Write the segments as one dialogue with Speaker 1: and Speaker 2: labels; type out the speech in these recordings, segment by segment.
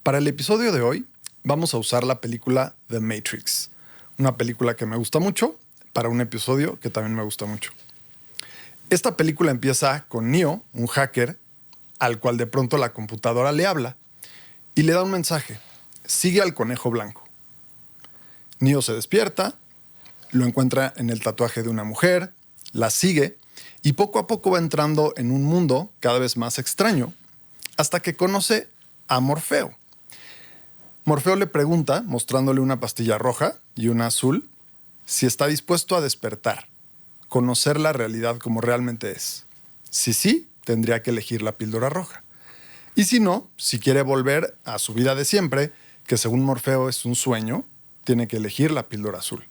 Speaker 1: Para el episodio de hoy vamos a usar la película The Matrix, una película que me gusta mucho para un episodio que también me gusta mucho. Esta película empieza con Neo, un hacker, al cual de pronto la computadora le habla y le da un mensaje: sigue al conejo blanco. Neo se despierta, lo encuentra en el tatuaje de una mujer, la sigue y poco a poco va entrando en un mundo cada vez más extraño hasta que conoce a Morfeo. Morfeo le pregunta, mostrándole una pastilla roja y una azul, si está dispuesto a despertar, conocer la realidad como realmente es. Si sí, tendría que elegir la píldora roja. Y si no, si quiere volver a su vida de siempre, que según Morfeo es un sueño, tiene que elegir la píldora azul.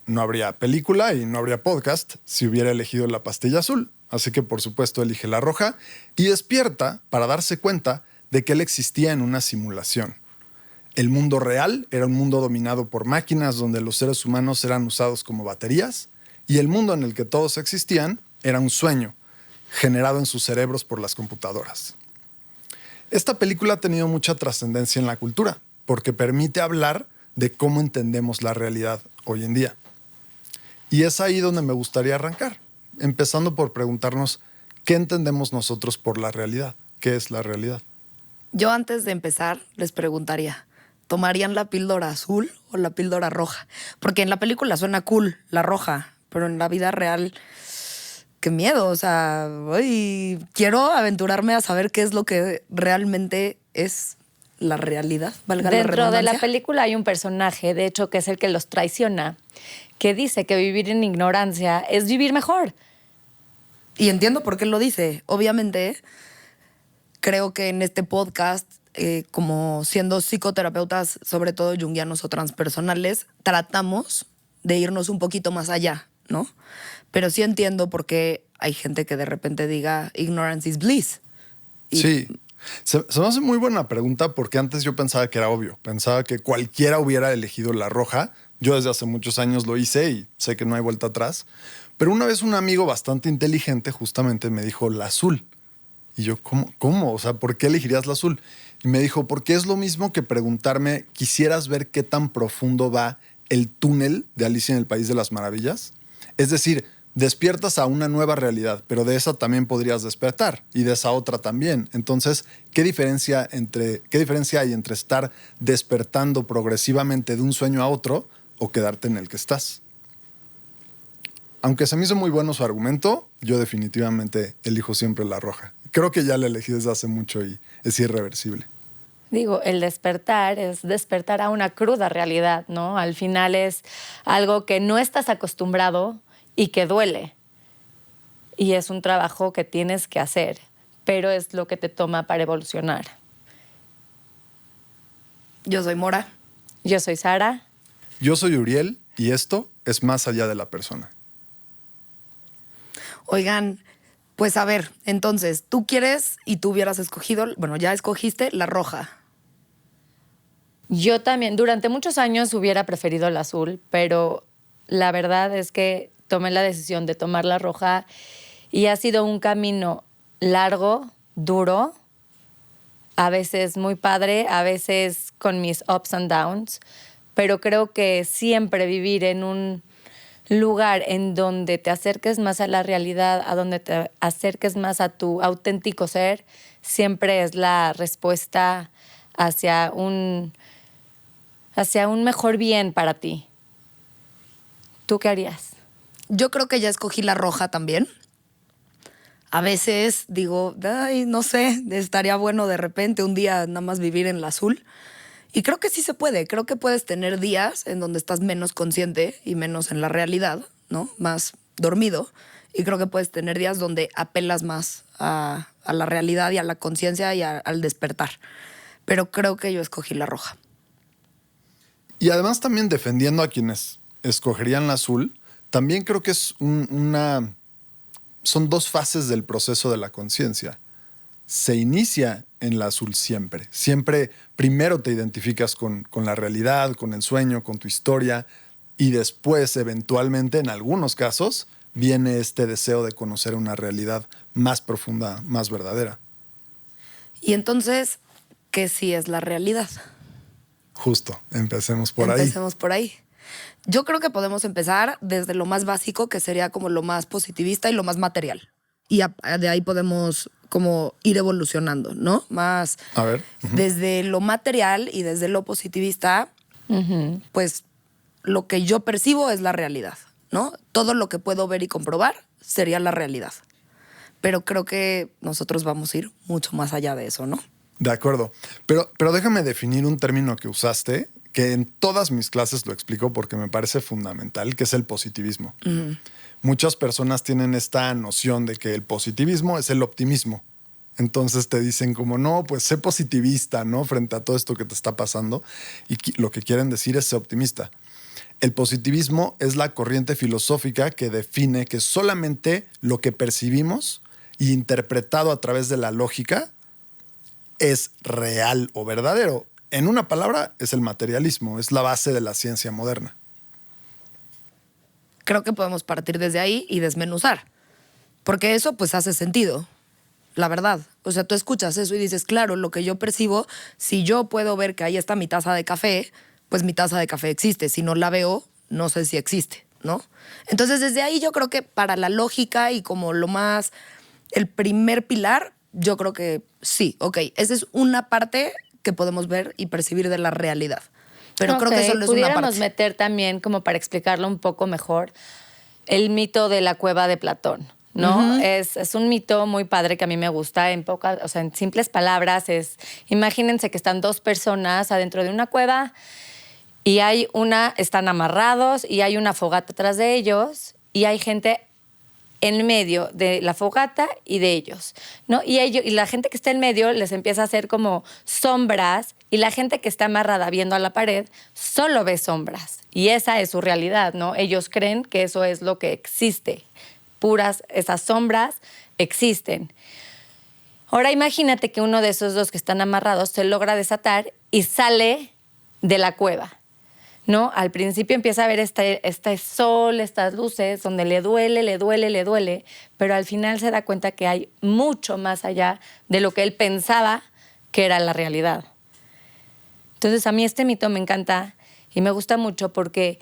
Speaker 1: No habría película y no habría podcast si hubiera elegido la pastilla azul. Así que, por supuesto, elige la roja y despierta para darse cuenta de que él existía en una simulación. El mundo real era un mundo dominado por máquinas donde los seres humanos eran usados como baterías y el mundo en el que todos existían era un sueño generado en sus cerebros por las computadoras. Esta película ha tenido mucha trascendencia en la cultura porque permite hablar de cómo entendemos la realidad hoy en día. Y es ahí donde me gustaría arrancar, empezando por preguntarnos qué entendemos nosotros por la realidad. ¿Qué es la realidad?
Speaker 2: Yo antes de empezar les preguntaría, ¿tomarían la píldora azul o la píldora roja? Porque en la película suena cool, la roja, pero en la vida real, qué miedo. O sea, quiero aventurarme a saber qué es lo que realmente es la realidad, valga la redundancia.
Speaker 3: Dentro de la película hay un personaje, de hecho, que es el que los traiciona, que dice que vivir en ignorancia es vivir mejor.
Speaker 2: Y entiendo por qué lo dice. Obviamente, creo que en este podcast, como siendo psicoterapeutas, sobre todo junguianos o transpersonales, tratamos de irnos un poquito más allá, ¿no? Pero sí entiendo por qué hay gente que de repente diga ignorance is bliss.
Speaker 1: Sí. Se me hace muy buena pregunta porque antes yo pensaba que era obvio. Pensaba que cualquiera hubiera elegido la roja. Yo desde hace muchos años lo hice y sé que no hay vuelta atrás. Pero una vez un amigo bastante inteligente justamente me dijo la azul. Y yo, ¿cómo? O sea, ¿por qué elegirías la azul? Y me dijo, porque es lo mismo que preguntarme, ¿quisieras ver qué tan profundo va el túnel de Alicia en el País de las Maravillas? Es decir, despiertas a una nueva realidad, pero de esa también podrías despertar y de esa otra también. Entonces, ¿qué diferencia hay entre estar despertando progresivamente de un sueño a otro o quedarte en el que estás? Aunque se me hizo muy bueno su argumento, yo definitivamente elijo siempre la roja. Creo que ya la elegí desde hace mucho y es irreversible.
Speaker 3: Digo, el despertar es despertar a una cruda realidad, ¿no? Al final es algo que no estás acostumbrado y que duele. Y es un trabajo que tienes que hacer, pero es lo que te toma para evolucionar.
Speaker 2: Yo soy Mora.
Speaker 3: Yo soy Sara.
Speaker 1: Yo soy Uriel y esto es Más allá de la persona.
Speaker 2: Oigan, pues a ver, entonces, tú quieres y tú hubieras escogido, bueno, ya escogiste la roja.
Speaker 3: Yo también, durante muchos años hubiera preferido el azul, pero la verdad es que tomé la decisión de tomar la roja y ha sido un camino largo, duro, a veces muy padre, a veces con mis ups and downs, pero creo que siempre vivir en un lugar en donde te acerques más a la realidad, a donde te acerques más a tu auténtico ser, siempre es la respuesta hacia un mejor bien para ti. ¿Tú qué harías?
Speaker 2: Yo creo que ya escogí la roja también. A veces digo, ay, no sé, estaría bueno de repente un día nada más vivir en la azul. Y creo que sí se puede. Creo que puedes tener días en donde estás menos consciente y menos en la realidad, ¿no? Más dormido. Y creo que puedes tener días donde apelas más a la realidad y a la conciencia y al despertar. Pero creo que yo escogí la roja.
Speaker 1: Y además también defendiendo a quienes escogerían la azul, también creo que es son dos fases del proceso de la conciencia. Se inicia en la azul siempre. Siempre primero te identificas con la realidad, con el sueño, con tu historia y después, eventualmente, en algunos casos, viene este deseo de conocer una realidad más profunda, más verdadera.
Speaker 2: Y entonces, ¿qué sí es la realidad?
Speaker 1: Justo, empecemos por ahí.
Speaker 2: Empecemos por ahí. Yo creo que podemos empezar desde lo más básico, que sería como lo más positivista y lo más material. Y de ahí podemos como ir evolucionando, ¿no? Más
Speaker 1: A ver.
Speaker 2: desde lo material y desde lo positivista, pues lo que yo percibo es la realidad, ¿no? Todo lo que puedo ver y comprobar sería la realidad. Pero creo que nosotros vamos a ir mucho más allá de eso, ¿no?
Speaker 1: De acuerdo. Pero déjame definir un término que usaste, que en todas mis clases lo explico porque me parece fundamental, que es el positivismo. Muchas personas tienen esta noción de que el positivismo es el optimismo. Entonces te dicen como, no, pues sé positivista, ¿no? Frente a todo esto que te está pasando. Y lo que quieren decir es ser optimista. El positivismo es la corriente filosófica que define que solamente lo que percibimos y interpretado a través de la lógica es real o verdadero. En una palabra, es el materialismo, es la base de la ciencia moderna.
Speaker 2: Creo que podemos partir desde ahí y desmenuzar. Porque eso pues hace sentido, la verdad. O sea, tú escuchas eso y dices, claro, lo que yo percibo, si yo puedo ver que ahí está mi taza de café, pues mi taza de café existe. Si no la veo, no sé si existe, ¿no? Entonces, desde ahí yo creo que para la lógica y como lo más, el primer pilar, yo creo que sí, ok, esa es una parte que podemos ver y percibir de la realidad. Pero creo que solo es una
Speaker 3: pudiéramos
Speaker 2: parte.
Speaker 3: meter también, como para explicarlo un poco mejor, el mito de la cueva de Platón, ¿no? Es un mito muy padre que a mí me gusta, en simples palabras, imagínense que están dos personas adentro de una cueva y están amarrados y hay una fogata atrás de ellos y hay gente en medio de la fogata y de ellos, ¿no? Y la gente que está en medio les empieza a hacer como sombras y la gente que está amarrada viendo a la pared solo ve sombras. Y esa es su realidad, ¿no? Ellos creen que eso es lo que existe. Esas sombras existen. Ahora imagínate que uno de esos dos que están amarrados se logra desatar y sale de la cueva, ¿no? Al principio empieza a ver este sol, estas luces, donde le duele, pero al final se da cuenta que hay mucho más allá de lo que él pensaba que era la realidad. Entonces a mí este mito me encanta y me gusta mucho porque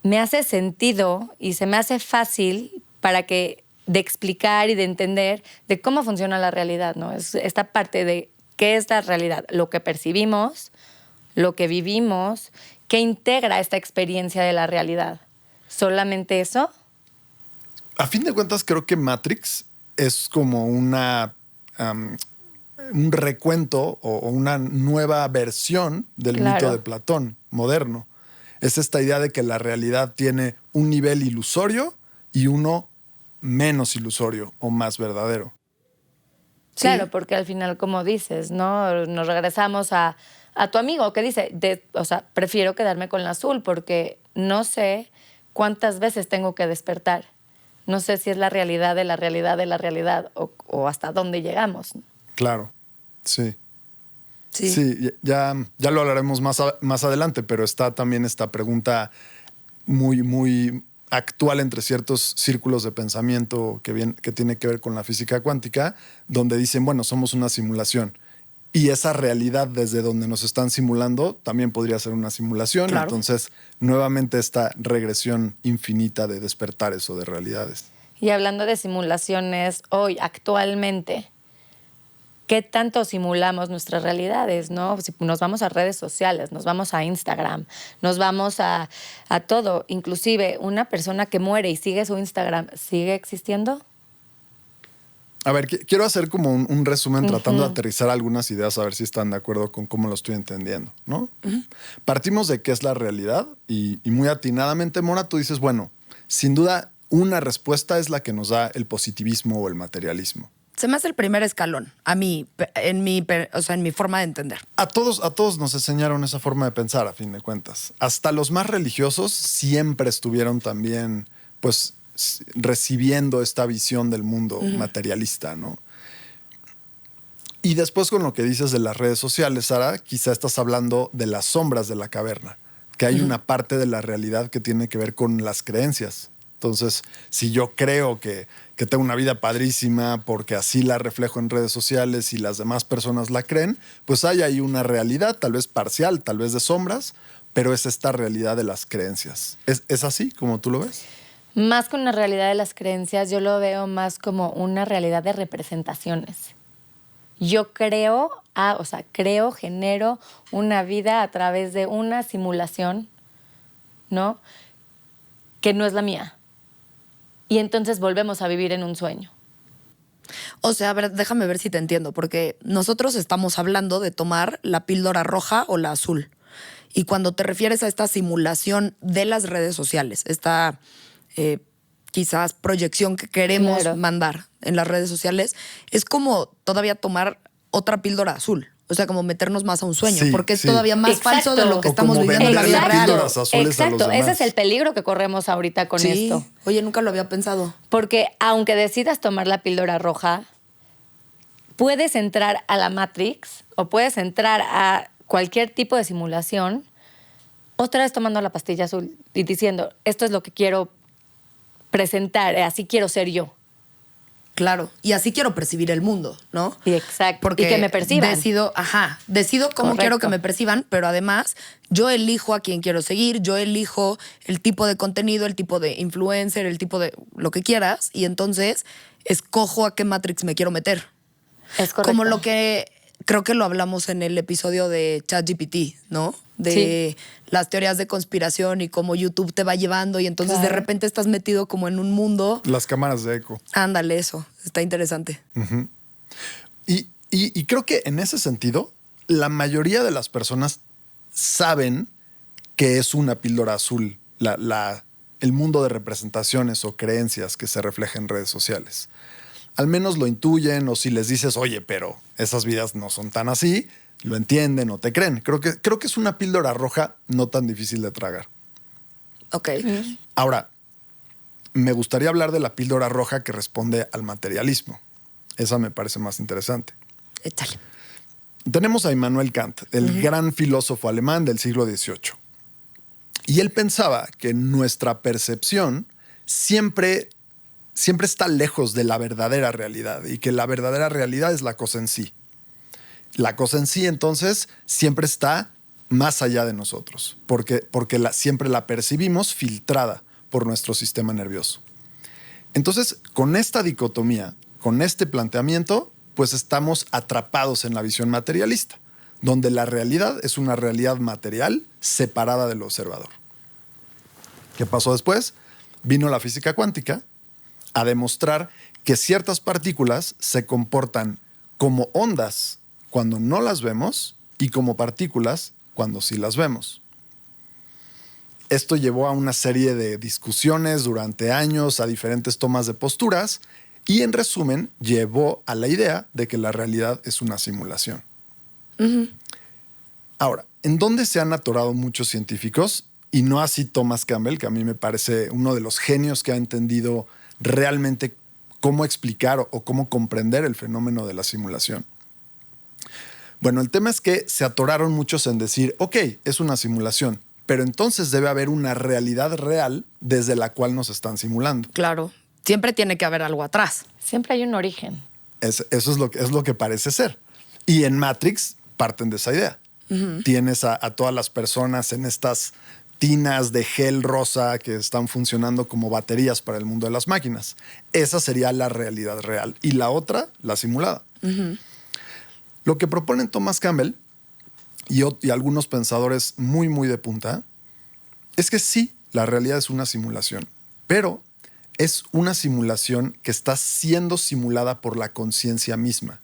Speaker 3: me hace sentido y se me hace fácil de explicar y de entender de cómo funciona la realidad, ¿no? Es esta parte de qué es la realidad, lo que percibimos, lo que vivimos, ¿qué integra esta experiencia de la realidad? ¿Solamente eso?
Speaker 1: A fin de cuentas, creo que Matrix es como un recuento o una nueva versión del mito de Platón moderno. Es esta idea de que la realidad tiene un nivel ilusorio y uno menos ilusorio o más verdadero.
Speaker 3: Claro, porque al final, como dices, ¿no? Nos regresamos a tu amigo que dice, prefiero quedarme con la azul porque no sé cuántas veces tengo que despertar. No sé si es la realidad de la realidad de la realidad o hasta dónde llegamos.
Speaker 1: Claro, sí. Sí, ya lo hablaremos más adelante, pero está también esta pregunta muy, muy actual entre ciertos círculos de pensamiento que tiene que ver con la física cuántica, donde dicen, bueno, somos una simulación. Y esa realidad desde donde nos están simulando también podría ser una simulación. Claro. Entonces, nuevamente esta regresión infinita de despertares o de realidades.
Speaker 3: Y hablando de simulaciones, hoy, actualmente, ¿qué tanto simulamos nuestras realidades, no? Si nos vamos a redes sociales, nos vamos a Instagram, nos vamos a todo. Inclusive, una persona que muere y sigue su Instagram, ¿sigue existiendo?
Speaker 1: A ver, quiero hacer como un resumen tratando de aterrizar algunas ideas a ver si están de acuerdo con cómo lo estoy entendiendo, ¿no? Partimos de qué es la realidad y muy atinadamente, Mora, tú dices, bueno, sin duda una respuesta es la que nos da el positivismo o el materialismo.
Speaker 2: Se me hace el primer escalón, en mi forma de entender.
Speaker 1: A todos nos enseñaron esa forma de pensar, a fin de cuentas. Hasta los más religiosos siempre estuvieron también, pues, recibiendo esta visión del mundo materialista, ¿no? Y después con lo que dices de las redes sociales, Sara, quizá estás hablando de las sombras de la caverna, que hay una parte de la realidad que tiene que ver con las creencias. Entonces, si yo creo que tengo una vida padrísima porque así la reflejo en redes sociales y las demás personas la creen, pues hay ahí una realidad, tal vez parcial, tal vez de sombras, pero es esta realidad de las creencias. ¿Es así como tú lo ves?
Speaker 3: Más que una realidad de las creencias, yo lo veo más como una realidad de representaciones. Yo creo, genero una vida a través de una simulación, ¿no? Que no es la mía. Y entonces volvemos a vivir en un sueño.
Speaker 2: O sea, a ver, déjame ver si te entiendo, porque nosotros estamos hablando de tomar la píldora roja o la azul. Y cuando te refieres a esta simulación de las redes sociales, esta quizás proyección que queremos
Speaker 3: Claro.
Speaker 2: mandar en las redes sociales, es como todavía tomar otra píldora azul. O sea, como meternos más a un sueño,
Speaker 1: Sí,
Speaker 2: porque es
Speaker 1: sí.
Speaker 2: todavía más
Speaker 3: Exacto.
Speaker 2: falso de lo que
Speaker 1: O
Speaker 2: estamos
Speaker 1: como
Speaker 2: viviendo en la vida
Speaker 1: venderle
Speaker 2: real.
Speaker 1: píldoras azules a los
Speaker 3: Exacto. Ese
Speaker 1: demás.
Speaker 3: es el peligro que corremos ahorita con
Speaker 2: Sí.
Speaker 3: esto.
Speaker 2: Oye, nunca lo había pensado.
Speaker 3: Porque aunque decidas tomar la píldora roja, puedes entrar a la Matrix o puedes entrar a cualquier tipo de simulación, otra vez tomando la pastilla azul y diciendo, esto es lo que quiero presentar, así quiero ser yo.
Speaker 2: Claro. Y así quiero percibir el mundo, ¿no?
Speaker 3: Y exacto.
Speaker 2: Porque
Speaker 3: y que me perciban.
Speaker 2: decido cómo
Speaker 3: Correcto.
Speaker 2: quiero que me perciban, pero además yo elijo a quién quiero seguir, yo elijo el tipo de contenido, el tipo de influencer, el tipo de lo que quieras, y entonces escojo a qué Matrix me quiero meter.
Speaker 3: Es correcto.
Speaker 2: Como lo que creo que lo hablamos en el episodio de ChatGPT, ¿no? De las teorías de conspiración y cómo YouTube te va llevando y entonces de
Speaker 3: Claro.
Speaker 2: repente estás metido como en un mundo.
Speaker 1: Las cámaras de eco.
Speaker 2: Ándale, eso. Está interesante.
Speaker 1: Y creo que en ese sentido, la mayoría de las personas saben que es una píldora azul el mundo de representaciones o creencias que se refleja en redes sociales. Al menos lo intuyen, o si les dices, oye, pero esas vidas no son tan así, lo entienden o te creen. Creo que es una píldora roja no tan difícil de tragar.
Speaker 2: Ok.
Speaker 1: Ahora, me gustaría hablar de la píldora roja que responde al materialismo. Esa me parece más interesante.
Speaker 2: Échale.
Speaker 1: Tenemos a Immanuel Kant, el gran filósofo alemán del siglo XVIII. Y él pensaba que nuestra percepción siempre está lejos de la verdadera realidad y que la verdadera realidad es la cosa en sí. La cosa en sí, entonces, siempre está más allá de nosotros, porque siempre la percibimos filtrada por nuestro sistema nervioso. Entonces, con esta dicotomía, con este planteamiento, pues estamos atrapados en la visión materialista, donde la realidad es una realidad material separada del observador. ¿Qué pasó después? Vino la física cuántica a demostrar que ciertas partículas se comportan como ondas cuando no las vemos y como partículas cuando sí las vemos. Esto llevó a una serie de discusiones durante años, a diferentes tomas de posturas y, en resumen, llevó a la idea de que la realidad es una simulación. Ahora, ¿en dónde se han atorado muchos científicos? Y no así Thomas Campbell, que a mí me parece uno de los genios que ha entendido realmente cómo explicar o cómo comprender el fenómeno de la simulación. Bueno, el tema es que se atoraron muchos en decir, ok, es una simulación, pero entonces debe haber una realidad real desde la cual nos están simulando.
Speaker 2: Claro. Siempre tiene que haber algo atrás.
Speaker 3: Siempre hay un origen.
Speaker 1: Eso es lo que parece ser. Y en Matrix parten de esa idea. Tienes a todas las personas en estas tinas de gel rosa que están funcionando como baterías para el mundo de las máquinas. Esa sería la realidad real. Y la otra, la simulada. Lo que proponen Thomas Campbell y algunos pensadores muy, muy de punta es que sí, la realidad es una simulación, pero es una simulación que está siendo simulada por la conciencia misma.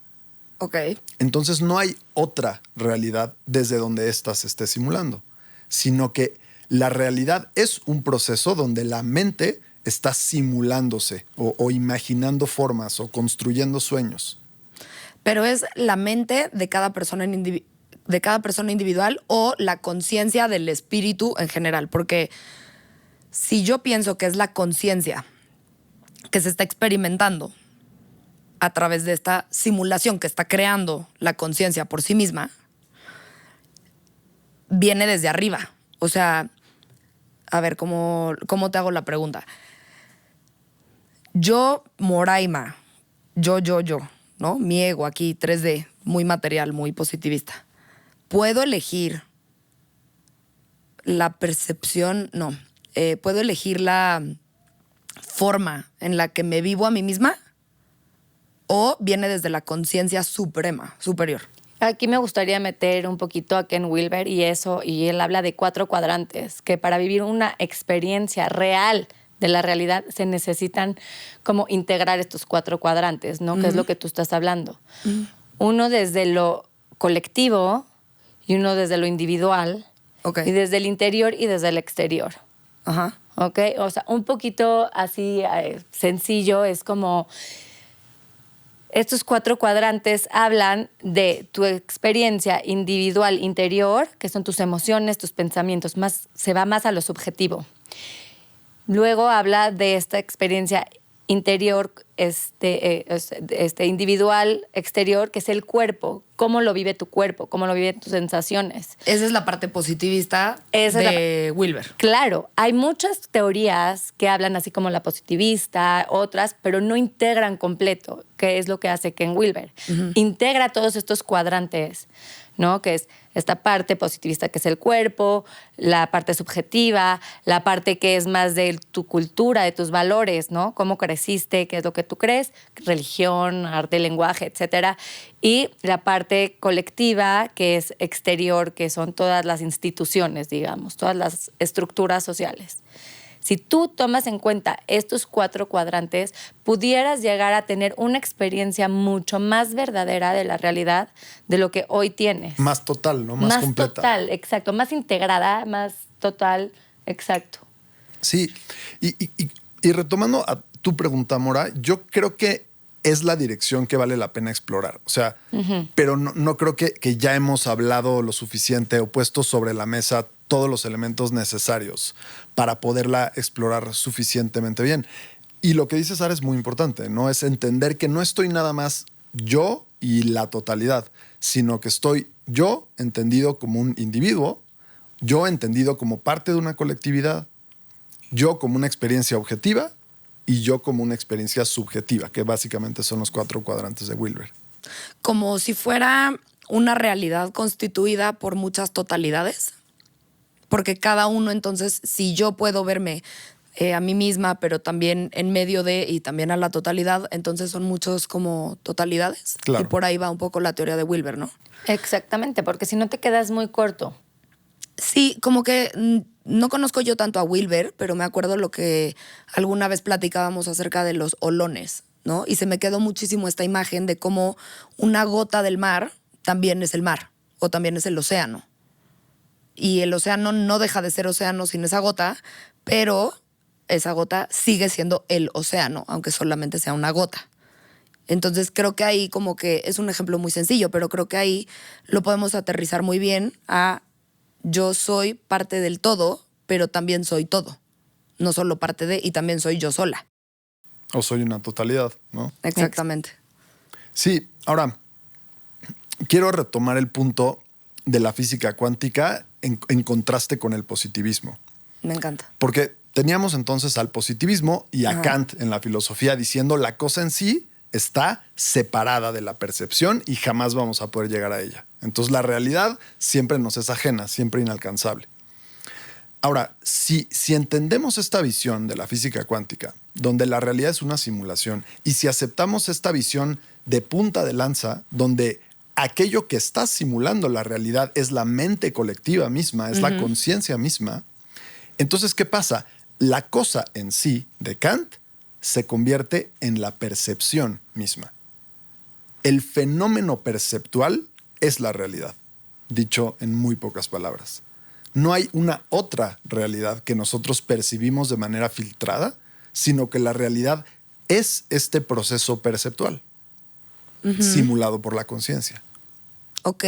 Speaker 2: Ok.
Speaker 1: Entonces no hay otra realidad desde donde ésta se esté simulando, sino que la realidad es un proceso donde la mente está simulándose o imaginando formas o construyendo sueños.
Speaker 2: Pero es la mente de cada persona individual o la conciencia del espíritu en general. Porque si yo pienso que es la conciencia que se está experimentando a través de esta simulación que está creando la conciencia por sí misma, viene desde arriba. O sea, a ver, ¿cómo te hago la pregunta? Yo, Moraima, yo, ¿no? Mi ego aquí, 3D, muy material, muy positivista. ¿Puedo elegir la percepción? No. ¿Puedo elegir la forma en la que me vivo a mí misma? ¿O viene desde la conciencia suprema, superior?
Speaker 3: Aquí me gustaría meter un poquito a Ken Wilber y él habla de 4 cuadrantes, que para vivir una experiencia real de la realidad se necesitan como integrar estos 4 cuadrantes, ¿no? Que es lo que tú estás hablando. Uno desde lo colectivo y uno desde lo individual, y desde el interior y desde el exterior.
Speaker 2: Ajá.
Speaker 3: ¿Ok? O sea, un poquito así sencillo, es como estos 4 cuadrantes hablan de tu experiencia individual interior, que son tus emociones, tus pensamientos, se va más a lo subjetivo. Luego habla de esta experiencia interior, individual, exterior, que es el cuerpo. Cómo lo vive tu cuerpo, cómo lo viven tus sensaciones.
Speaker 2: Esa es la parte positivista de Wilber.
Speaker 3: Claro, hay muchas teorías que hablan así como la positivista, otras, pero no integran completo, que es lo que hace Ken Wilber. Integra todos estos cuadrantes, ¿no? Que es esta parte positivista, que es el cuerpo, la parte subjetiva, la parte que es más de tu cultura, de tus valores, ¿no? Cómo creciste, qué es lo que tú crees, religión, arte, lenguaje, etcétera. Y la parte colectiva, que es exterior, que son todas las instituciones, digamos, todas las estructuras sociales. Si tú tomas en cuenta estos 4 cuadrantes, pudieras llegar a tener una experiencia mucho más verdadera de la realidad de lo que hoy tienes.
Speaker 1: Más total, ¿no? Más completa.
Speaker 3: Más total, exacto. Más integrada, más total, exacto.
Speaker 1: Sí, y retomando a tu pregunta, Mora, yo creo que es la dirección que vale la pena explorar. O sea, pero no creo que ya hemos hablado lo suficiente o puesto sobre la mesa todos los elementos necesarios para poderla explorar suficientemente bien. Y lo que dice Sara es muy importante, ¿no? Es entender que no estoy nada más yo y la totalidad, sino que estoy yo entendido como un individuo, yo entendido como parte de una colectividad, yo como una experiencia objetiva y yo como una experiencia subjetiva, que básicamente son los 4 cuadrantes de Wilber.
Speaker 2: Como si fuera una realidad constituida por muchas totalidades. Porque cada uno, entonces, si yo puedo verme a mí misma, pero también en medio de y también a la totalidad, entonces son muchos como totalidades.
Speaker 1: Claro.
Speaker 2: Y por ahí va un poco la teoría de Wilber, ¿no?
Speaker 3: Exactamente, porque si no te quedas muy corto.
Speaker 2: Sí, como que no conozco yo tanto a Wilber, pero me acuerdo lo que alguna vez platicábamos acerca de los olones, ¿no? Y se me quedó muchísimo esta imagen de cómo una gota del mar también es el mar o también es el océano. Y el océano no deja de ser océano sin esa gota, pero esa gota sigue siendo el océano, aunque solamente sea una gota. Entonces creo que ahí como que es un ejemplo muy sencillo, pero creo que ahí lo podemos aterrizar muy bien a yo soy parte del todo, pero también soy todo. No solo parte de, y también soy yo sola.
Speaker 1: O soy una totalidad, ¿no?
Speaker 2: Exactamente.
Speaker 1: Sí, ahora, quiero retomar el punto de la física cuántica en contraste con el positivismo.
Speaker 2: Me encanta.
Speaker 1: Porque teníamos entonces al positivismo y a Kant en la filosofía diciendo la cosa en sí está separada de la percepción y jamás vamos a poder llegar a ella. Entonces la realidad siempre nos es ajena, siempre inalcanzable. Ahora, si entendemos esta visión de la física cuántica, donde la realidad es una simulación, y si aceptamos esta visión de punta de lanza, donde aquello que está simulando la realidad es la mente colectiva misma, es la conciencia misma, entonces, ¿qué pasa? La cosa en sí de Kant se convierte en la percepción misma. El fenómeno perceptual es la realidad, dicho en muy pocas palabras. No hay una otra realidad que nosotros percibimos de manera filtrada, sino que la realidad es este proceso perceptual, simulado por la conciencia.
Speaker 2: Ok.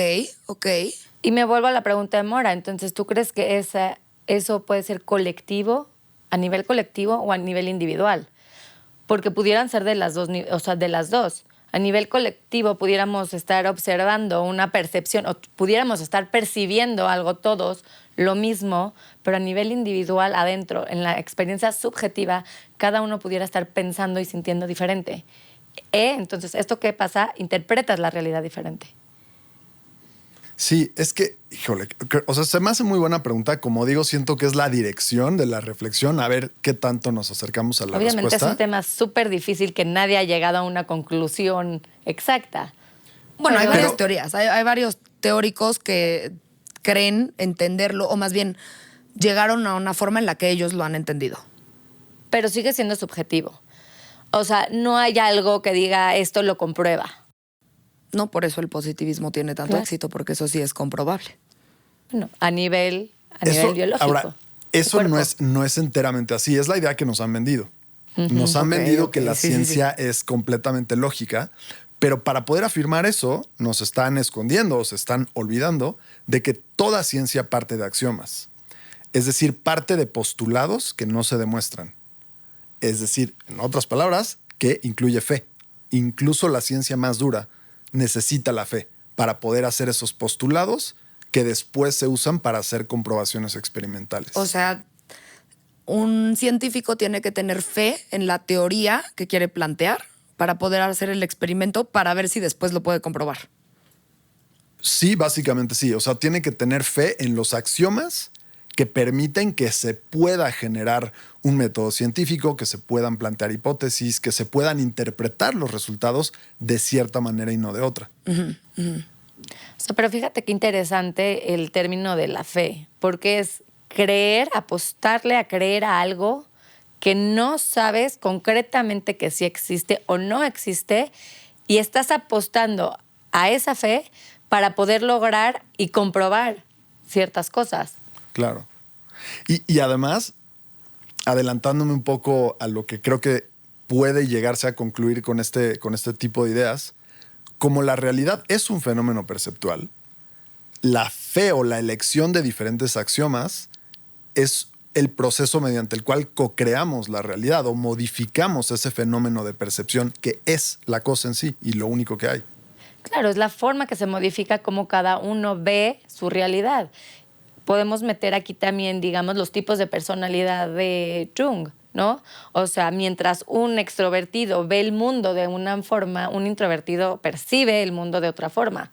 Speaker 3: Y me vuelvo a la pregunta de Mora. Entonces, ¿tú crees que eso puede ser colectivo, a nivel colectivo o a nivel individual? Porque pudieran ser de las dos, o sea, de las dos. a nivel colectivo pudiéramos estar observando una percepción o pudiéramos estar percibiendo algo todos lo mismo, pero a nivel individual adentro, en la experiencia subjetiva, cada uno pudiera estar pensando y sintiendo diferente. Entonces, ¿esto qué pasa? Interpretas la realidad diferente.
Speaker 1: Sí, es que, híjole, o sea, se me hace muy buena pregunta. Como digo, siento que es la dirección de la reflexión, a ver qué tanto nos acercamos a la
Speaker 3: Obviamente
Speaker 1: respuesta.
Speaker 3: es un tema súper difícil que nadie ha llegado a una conclusión exacta.
Speaker 2: Bueno, hay
Speaker 3: Pero-
Speaker 2: varias teorías. Hay varios teóricos que creen entenderlo, o más bien llegaron a una forma en la que ellos lo han entendido.
Speaker 3: Pero sigue siendo subjetivo. O sea, no hay algo que diga esto lo comprueba.
Speaker 2: No por eso el positivismo tiene tanto
Speaker 3: Claro.
Speaker 2: éxito, porque eso sí es comprobable.
Speaker 3: Bueno, a nivel biológico.
Speaker 1: Ahora, eso
Speaker 3: del cuerpo.
Speaker 1: no es enteramente así. Es la idea que nos han vendido. Nos han
Speaker 2: Ok,
Speaker 1: vendido
Speaker 2: ok,
Speaker 1: que la
Speaker 2: sí, sí,
Speaker 1: ciencia es completamente lógica, pero para poder afirmar eso, nos están escondiendo o se están olvidando de que toda ciencia parte de axiomas. Es decir, parte de postulados que no se demuestran. Es decir, en otras palabras, que incluye fe. Incluso la ciencia más dura necesita la fe para poder hacer esos postulados que después se usan para hacer comprobaciones experimentales.
Speaker 2: O sea, un científico tiene que tener fe en la teoría que quiere plantear para poder hacer el experimento para ver si después lo puede comprobar.
Speaker 1: Sí, básicamente sí. O sea, tiene que tener fe en los axiomas que permiten que se pueda generar un método científico, que se puedan plantear hipótesis, que se puedan interpretar los resultados de cierta manera y no de otra.
Speaker 3: O sea, pero fíjate qué interesante el término de la fe, porque es creer, apostarle a creer a algo que no sabes concretamente que sí existe o no existe, y estás apostando a esa fe para poder lograr y comprobar ciertas cosas.
Speaker 1: Claro. Y además, adelantándome un poco a lo que creo que puede llegarse a concluir con este tipo de ideas, como la realidad es un fenómeno perceptual, la fe o la elección de diferentes axiomas es el proceso mediante el cual co-creamos la realidad o modificamos ese fenómeno de percepción que es la cosa en sí y lo único que hay.
Speaker 3: Claro, es la forma que se modifica como cada uno ve su realidad. Podemos meter aquí también, digamos, los tipos de personalidad de Jung, ¿no? O sea, mientras un extrovertido ve el mundo de una forma, un introvertido percibe el mundo de otra forma.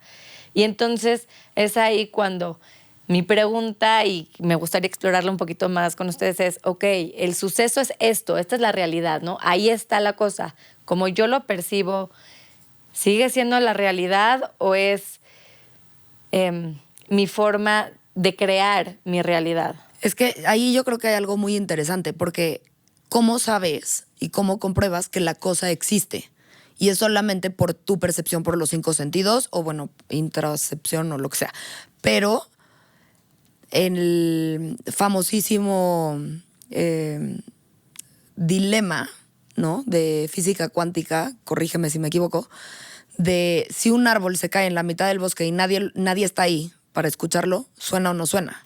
Speaker 3: Y entonces es ahí cuando mi pregunta, y me gustaría explorarlo un poquito más con ustedes, es, ok, el suceso es esto, esta es la realidad, ¿no? Ahí está la cosa. Como yo lo percibo, ¿sigue siendo la realidad o es mi forma de crear mi realidad?
Speaker 2: Es que ahí yo creo que hay algo muy interesante, porque ¿cómo sabes y cómo compruebas que la cosa existe? Y es solamente por tu percepción por los 5 sentidos, o bueno, intracepción o lo que sea. Pero el famosísimo dilema, ¿no?, de física cuántica, corrígeme si me equivoco, de si un árbol se cae en la mitad del bosque y nadie está ahí para escucharlo, ¿suena o no suena?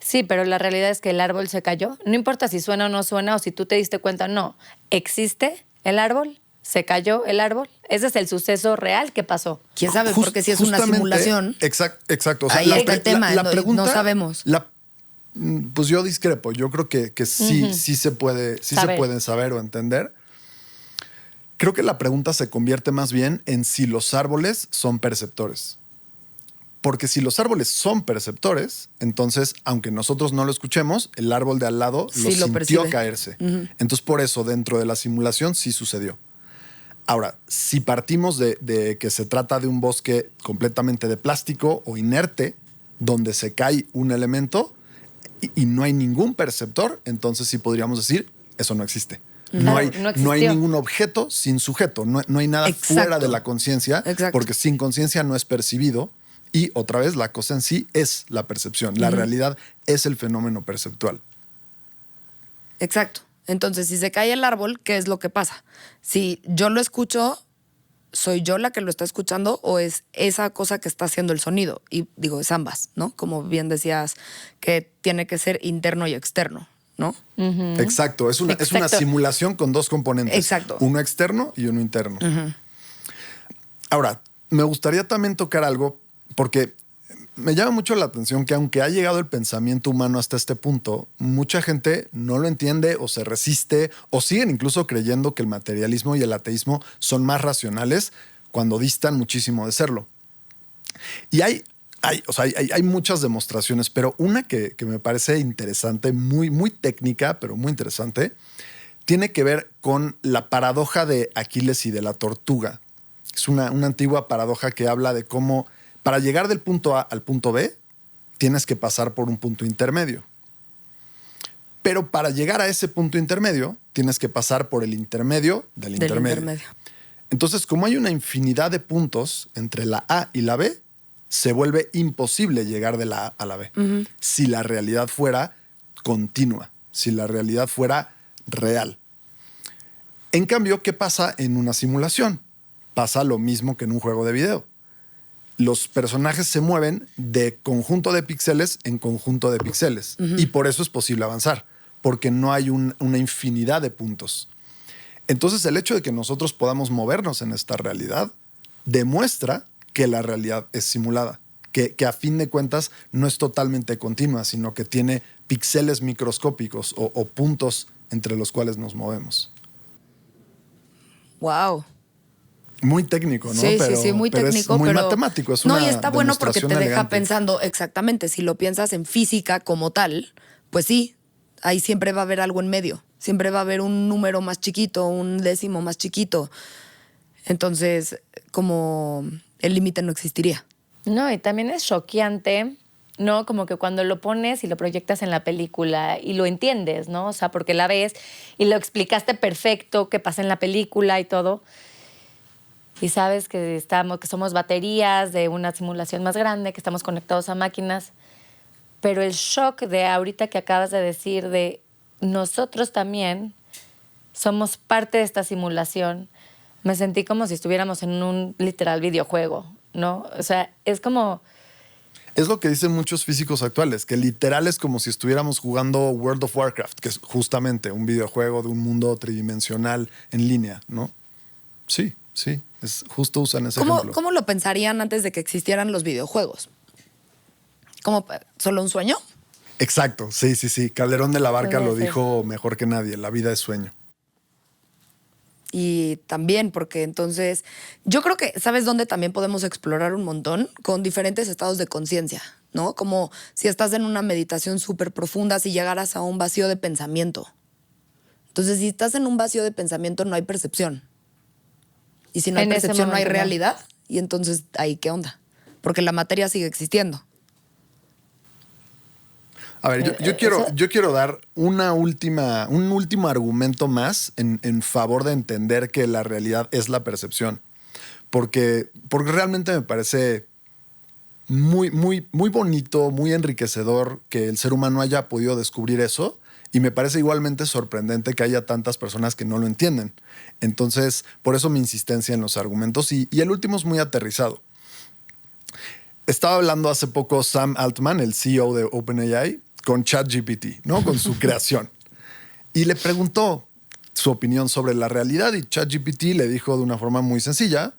Speaker 3: Sí, pero la realidad es que el árbol se cayó. No importa si suena o no suena o si tú te diste cuenta, no. ¿Existe el árbol? ¿Se cayó el árbol? Ese es el suceso real que pasó.
Speaker 2: ¿Quién sabe? Porque si es una
Speaker 1: Justamente,
Speaker 2: simulación,
Speaker 1: Exacto. O sea,
Speaker 2: ahí está el tema,
Speaker 1: la
Speaker 2: no-
Speaker 1: pregunta,
Speaker 2: no sabemos.
Speaker 1: Pues yo discrepo. Yo creo que sí, sí se puede saber o entender. Creo que la pregunta se convierte más bien en si los árboles son perceptores. Porque si los árboles son perceptores, entonces, aunque nosotros no lo escuchemos, el árbol de al lado
Speaker 2: Sí
Speaker 1: lo
Speaker 2: lo
Speaker 1: sintió
Speaker 2: percibe.
Speaker 1: caerse. Entonces, por eso, dentro de la simulación sí sucedió. Ahora, si partimos de que se trata de un bosque completamente de plástico o inerte, donde se cae un elemento y no hay ningún perceptor, entonces sí podríamos decir, eso no existe. No hay,
Speaker 3: Claro, no
Speaker 1: no hay
Speaker 3: existió.
Speaker 1: ningún objeto sin sujeto. No hay nada
Speaker 2: Exacto.
Speaker 1: fuera de la conciencia,
Speaker 2: Exacto.
Speaker 1: porque sin conciencia no es percibido. Y otra vez, la cosa en sí es la percepción. La realidad es el fenómeno perceptual.
Speaker 2: exacto. Entonces, si se cae el árbol, ¿qué es lo que pasa? Si yo lo escucho, ¿soy yo la que lo está escuchando o es esa cosa que está haciendo el sonido? Y digo, es ambas, ¿no? Como bien decías, que tiene que ser interno y externo, ¿no?
Speaker 1: Exacto. Es una
Speaker 3: Exacto.
Speaker 1: simulación con dos componentes.
Speaker 2: Exacto.
Speaker 1: Uno externo y uno interno. Ahora, me gustaría también tocar algo porque me llama mucho la atención que aunque ha llegado el pensamiento humano hasta este punto, mucha gente no lo entiende o se resiste o siguen incluso creyendo que el materialismo y el ateísmo son más racionales cuando distan muchísimo de serlo. Y hay muchas demostraciones, pero una que me parece interesante, muy, muy técnica, pero muy interesante, tiene que ver con la paradoja de Aquiles y de la tortuga. Es una antigua paradoja que habla de cómo para llegar del punto A al punto B tienes que pasar por un punto intermedio. Pero para llegar a ese punto intermedio tienes que pasar por el intermedio del intermedio. Entonces, como hay una infinidad de puntos entre la A y la B, se vuelve imposible llegar de la A a la B. Si la realidad fuera continua, si la realidad fuera real. En cambio, ¿qué pasa en una simulación? Pasa lo mismo que en un juego de video. Los personajes se mueven de conjunto de píxeles en conjunto de píxeles. Y por eso es posible avanzar, porque no hay una infinidad de puntos. Entonces, el hecho de que nosotros podamos movernos en esta realidad demuestra que la realidad es simulada, que a fin de cuentas no es totalmente continua, sino que tiene píxeles microscópicos o puntos entre los cuales nos movemos.
Speaker 2: Wow.
Speaker 1: Muy técnico, ¿no?
Speaker 2: Sí, sí, muy técnico.
Speaker 1: Es muy matemático, es una
Speaker 2: no, y está bueno porque te deja
Speaker 1: elegante.
Speaker 2: pensando exactamente. Si lo piensas en física como tal, pues sí, ahí siempre va a haber algo en medio. Siempre va a haber un número más chiquito, un décimo más chiquito. Entonces, como el límite no existiría.
Speaker 3: No, y también es choqueante, ¿no? Como que cuando lo pones y lo proyectas en la película y lo entiendes, ¿no? O sea, porque la ves y lo explicaste perfecto, qué pasa en la película y todo. Y sabes que somos baterías de una simulación más grande, que estamos conectados a máquinas. Pero el shock de ahorita que acabas de decir de nosotros también somos parte de esta simulación, me sentí como si estuviéramos en un literal videojuego, ¿no? O sea, es como...
Speaker 1: Es lo que dicen muchos físicos actuales, que literal es como si estuviéramos jugando World of Warcraft, que es justamente un videojuego de un mundo tridimensional en línea, ¿no? Sí. Justo usan ese ejemplo.
Speaker 2: ¿Cómo lo pensarían antes de que existieran los videojuegos? ¿Como solo un sueño?
Speaker 1: Exacto, sí. Calderón de la Barca lo dijo mejor que nadie, la vida es sueño.
Speaker 2: Y también porque entonces, yo creo que, ¿sabes dónde también podemos explorar un montón? Con diferentes estados de conciencia, ¿no? Como si estás en una meditación súper profunda, si llegaras a un vacío de pensamiento. Entonces, si estás en un vacío de pensamiento, no hay percepción. Y si no hay percepción, no hay realidad. Y entonces, ¿ahí qué onda? Porque la materia sigue existiendo.
Speaker 1: A ver, yo quiero dar un último argumento más en favor de entender que la realidad es la percepción. Porque realmente me parece muy, muy, muy bonito, muy enriquecedor que el ser humano haya podido descubrir eso. Y me parece igualmente sorprendente que haya tantas personas que no lo entienden. Entonces, por eso mi insistencia en los argumentos. Y el último es muy aterrizado. Estaba hablando hace poco Sam Altman, el CEO de OpenAI, con ChatGPT, ¿no? Con su creación. Y le preguntó su opinión sobre la realidad y ChatGPT le dijo de una forma muy sencilla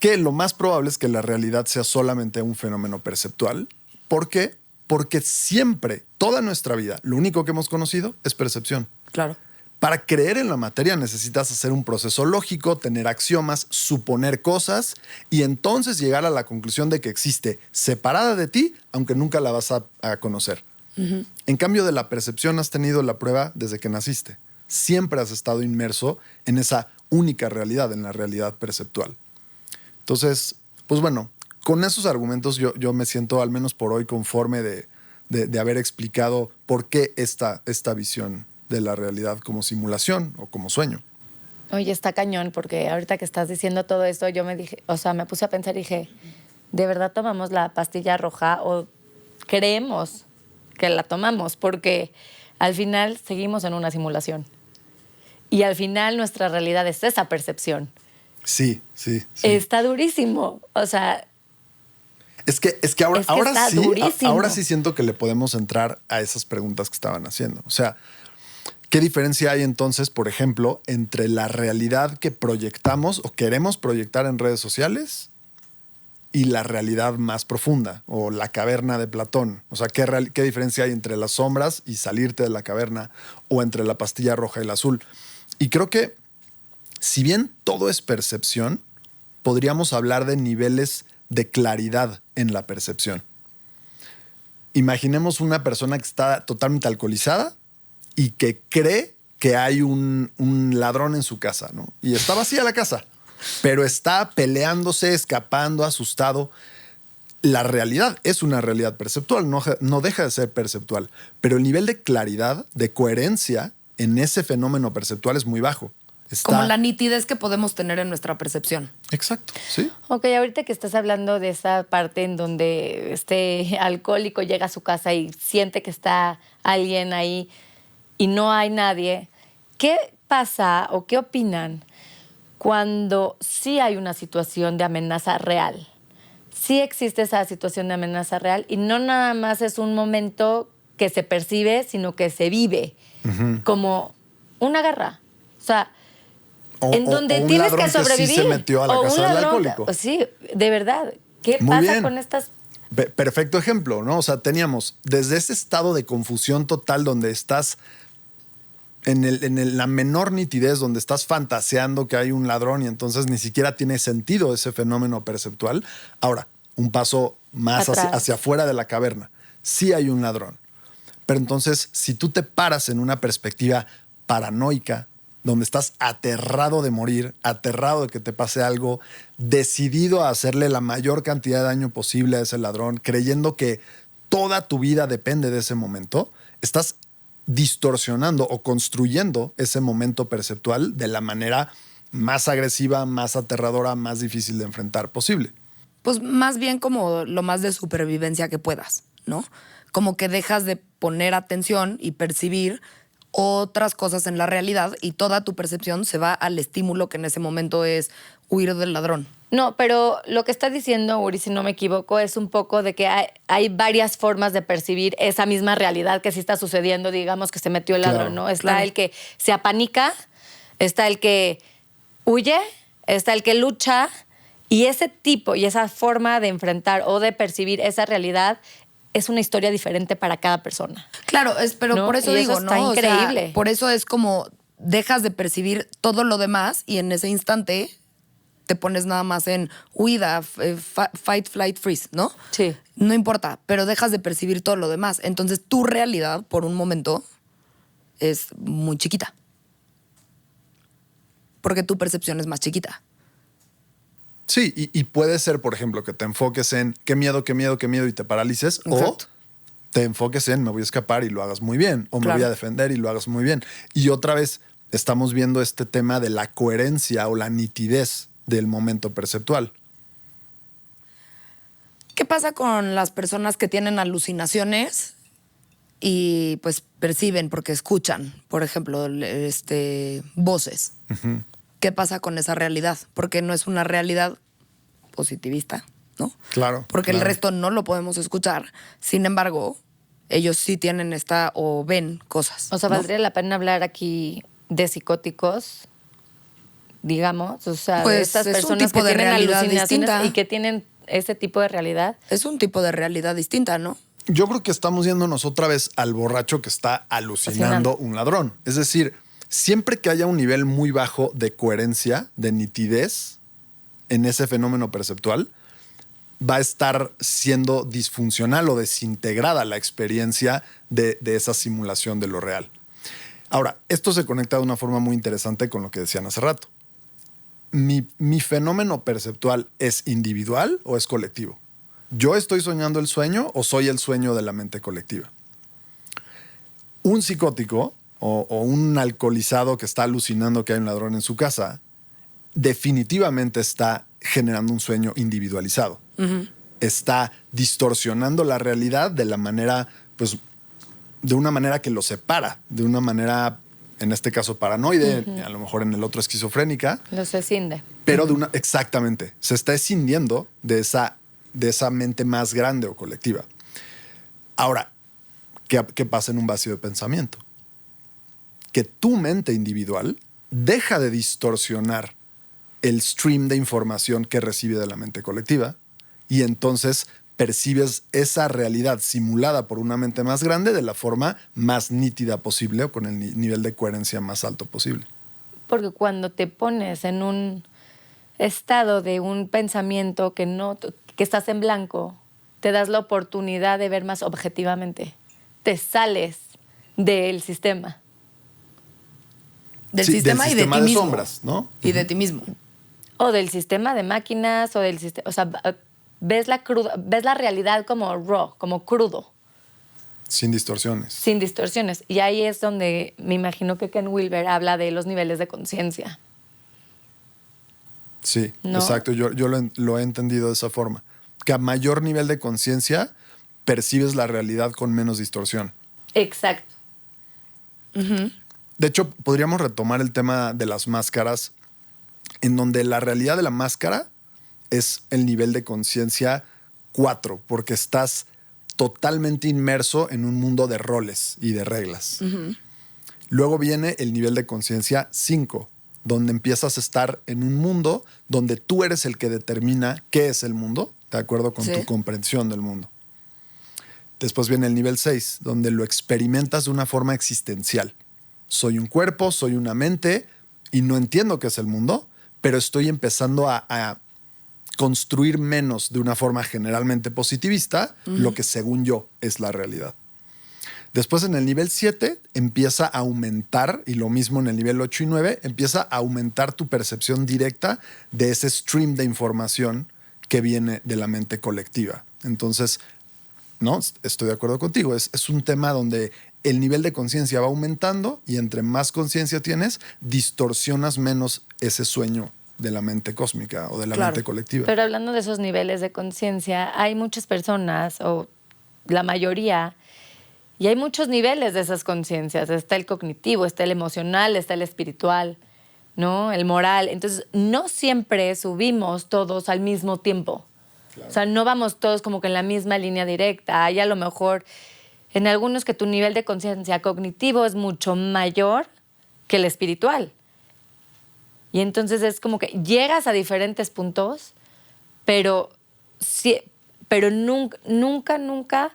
Speaker 1: que lo más probable es que la realidad sea solamente un fenómeno perceptual. ¿Por qué? Porque siempre, toda nuestra vida, lo único que hemos conocido es percepción.
Speaker 2: Claro.
Speaker 1: Para creer en la materia necesitas hacer un proceso lógico, tener axiomas, suponer cosas y entonces llegar a la conclusión de que existe separada de ti, aunque nunca la vas a conocer. Uh-huh. En cambio, de la percepción has tenido la prueba desde que naciste. Siempre has estado inmerso en esa única realidad, en la realidad perceptual. Entonces, pues bueno, con esos argumentos yo me siento, al menos por hoy, conforme de haber explicado por qué esta visión de la realidad como simulación o como sueño.
Speaker 3: Oye, está cañón, porque ahorita que estás diciendo todo esto, yo me puse a pensar y dije, ¿de verdad tomamos la pastilla roja o creemos que la tomamos? Porque al final seguimos en una simulación. Y al final nuestra realidad es esa percepción.
Speaker 1: Sí.
Speaker 3: Está durísimo. O sea...
Speaker 1: Es que ahora sí siento que le podemos entrar a esas preguntas que estaban haciendo. O sea, ¿Qué diferencia hay entonces, por ejemplo, entre la realidad que proyectamos o queremos proyectar en redes sociales y la realidad más profunda o la caverna de Platón? O sea, ¿qué diferencia hay entre las sombras y salirte de la caverna o entre la pastilla roja y la azul? Y creo que si bien todo es percepción, podríamos hablar de niveles de claridad en la percepción. Imaginemos una persona que está totalmente alcoholizada y que cree que hay un ladrón en su casa, ¿no? Y está vacía la casa, pero está peleándose, escapando, asustado. La realidad es una realidad perceptual, no deja de ser perceptual, pero el nivel de claridad, de coherencia en ese fenómeno perceptual es muy bajo.
Speaker 2: Como la nitidez que podemos tener en nuestra percepción.
Speaker 1: Exacto, sí.
Speaker 3: Ok, ahorita que estás hablando de esa parte en donde este alcohólico llega a su casa y siente que está alguien ahí y no hay nadie, ¿qué pasa o qué opinan cuando sí hay una situación de amenaza real? Sí existe esa situación de amenaza real y no nada más es un momento que se percibe, sino que se vive como una guerra. O sea, en donde
Speaker 1: un
Speaker 3: tienes que
Speaker 1: ladrón
Speaker 3: sobrevivir.
Speaker 1: sí se metió a la
Speaker 3: o
Speaker 1: casa
Speaker 3: un
Speaker 1: del
Speaker 3: ladrón,
Speaker 1: alcohólico.
Speaker 3: Sí, de verdad. ¿Qué
Speaker 1: Muy
Speaker 3: pasa
Speaker 1: bien.
Speaker 3: con estas?
Speaker 1: Perfecto ejemplo, ¿no? O sea, teníamos desde ese estado de confusión total donde estás en la menor nitidez, donde estás fantaseando que hay un ladrón y entonces ni siquiera tiene sentido ese fenómeno perceptual. Ahora, un paso más hacia afuera de la caverna. Sí hay un ladrón. Pero entonces, si tú te paras en una perspectiva paranoica, donde estás aterrado de morir, aterrado de que te pase algo, decidido a hacerle la mayor cantidad de daño posible a ese ladrón, creyendo que toda tu vida depende de ese momento, estás distorsionando o construyendo ese momento perceptual de la manera más agresiva, más aterradora, más difícil de enfrentar posible.
Speaker 2: Pues más bien como lo más de supervivencia que puedas, ¿no? Como que dejas de poner atención y percibir otras cosas en la realidad y toda tu percepción se va al estímulo que en ese momento es huir del ladrón.
Speaker 3: No, pero lo que está diciendo Uri, si no me equivoco, es un poco de que hay varias formas de percibir esa misma realidad que sí está sucediendo, digamos que se metió el ladrón, ¿no? Está el que se apanica, está el que huye, está el que lucha, y ese tipo y esa forma de enfrentar o de percibir esa realidad es una historia diferente para cada persona.
Speaker 2: Claro, pero
Speaker 3: ¿no?
Speaker 2: por eso
Speaker 3: y
Speaker 2: digo,
Speaker 3: eso está
Speaker 2: ¿no?
Speaker 3: increíble.
Speaker 2: O sea, por eso es como dejas de percibir todo lo demás y en ese instante te pones nada más en huida, fight, flight, freeze, ¿no?
Speaker 3: Sí.
Speaker 2: No importa, pero dejas de percibir todo lo demás. Entonces tu realidad, por un momento, es muy chiquita. Porque tu percepción es más chiquita.
Speaker 1: Sí, y puede ser, por ejemplo, que te enfoques en qué miedo, qué miedo, qué miedo y te paralices.
Speaker 2: Exacto.
Speaker 1: O te enfoques en me voy a escapar y lo hagas muy bien. O me voy a defender y lo hagas muy bien. Y otra vez estamos viendo este tema de la coherencia o la nitidez del momento perceptual.
Speaker 2: ¿Qué pasa con las personas que tienen alucinaciones y pues perciben porque escuchan, por ejemplo, voces? Uh-huh. ¿Qué pasa con esa realidad? Porque no es una realidad positivista, ¿no?
Speaker 1: Claro.
Speaker 2: Porque el resto no lo podemos escuchar. Sin embargo, ellos sí tienen o ven cosas.
Speaker 3: O sea, ¿valdría la pena hablar aquí de psicóticos? Digamos, o sea,
Speaker 2: pues
Speaker 3: de estas personas que tienen alucinaciones
Speaker 2: distinta.
Speaker 3: Y que tienen ese tipo de realidad.
Speaker 2: Es un tipo de realidad distinta, ¿no?
Speaker 1: Yo creo que estamos yéndonos otra vez al borracho que está alucinando un ladrón. Es decir, siempre que haya un nivel muy bajo de coherencia, de nitidez en ese fenómeno perceptual, va a estar siendo disfuncional o desintegrada la experiencia de esa simulación de lo real. Ahora, esto se conecta de una forma muy interesante con lo que decían hace rato. ¿Mi fenómeno perceptual es individual o es colectivo? ¿Yo estoy soñando el sueño o soy el sueño de la mente colectiva? Un psicótico o un alcoholizado que está alucinando que hay un ladrón en su casa definitivamente está generando un sueño individualizado. Uh-huh. Está distorsionando la realidad de la manera, pues, de una manera que lo separa, de una manera, en este caso paranoide, uh-huh. A lo mejor en el otro esquizofrénica.
Speaker 3: Lo se escinde.
Speaker 1: Pero uh-huh. Exactamente, se está escindiendo de esa mente más grande o colectiva. Ahora, ¿qué pasa en un vacío de pensamiento? que tu mente individual deja de distorsionar el stream de información que recibe de la mente colectiva y entonces percibes esa realidad simulada por una mente más grande de la forma más nítida posible o con el nivel de coherencia más alto posible.
Speaker 3: Porque cuando te pones en un estado de un pensamiento que estás en blanco, te das la oportunidad de ver más objetivamente. Te sales del sistema.
Speaker 2: Del sistema y de ti mismo.
Speaker 1: Sombras, ¿no?
Speaker 2: Y de ti mismo.
Speaker 3: O del sistema de máquinas, o del sistema. O sea, ves la realidad como raw, como crudo.
Speaker 1: Sin distorsiones.
Speaker 3: Sin distorsiones. Y ahí es donde me imagino que Ken Wilber habla de los niveles de conciencia.
Speaker 1: Sí,
Speaker 3: ¿No?
Speaker 1: exacto. Yo lo he entendido de esa forma. Que a mayor nivel de conciencia percibes la realidad con menos distorsión.
Speaker 3: Exacto.
Speaker 1: De hecho, podríamos retomar el tema de las máscaras, en donde la realidad de la máscara es el nivel de conciencia 4, porque estás totalmente inmerso en un mundo de roles y de reglas. Luego viene el nivel de conciencia 5, donde empiezas a estar en un mundo donde tú eres el que determina qué es el mundo, de acuerdo con tu comprensión del mundo. Después viene el nivel 6, donde lo experimentas de una forma existencial. Soy un cuerpo, soy una mente y no entiendo qué es el mundo, pero estoy empezando a construir menos de una forma generalmente positivista lo que según yo es la realidad. Después en el nivel 7 empieza a aumentar, y lo mismo en el nivel 8 y 9, empieza a aumentar tu percepción directa de ese stream de información que viene de la mente colectiva. Entonces, no, estoy de acuerdo contigo. Es un tema donde el nivel de conciencia va aumentando y entre más conciencia tienes, distorsionas menos ese sueño de la mente cósmica o de la mente colectiva.
Speaker 3: Pero hablando de esos niveles de conciencia, hay muchas personas, o la mayoría, y hay muchos niveles de esas conciencias. Está el cognitivo, está el emocional, está el espiritual, ¿no? El moral. Entonces, no siempre subimos todos al mismo tiempo. Claro. O sea, no vamos todos como que en la misma línea directa. Hay a lo mejor en algunos que tu nivel de conciencia cognitivo es mucho mayor que el espiritual. Y entonces es como que llegas a diferentes puntos, pero nunca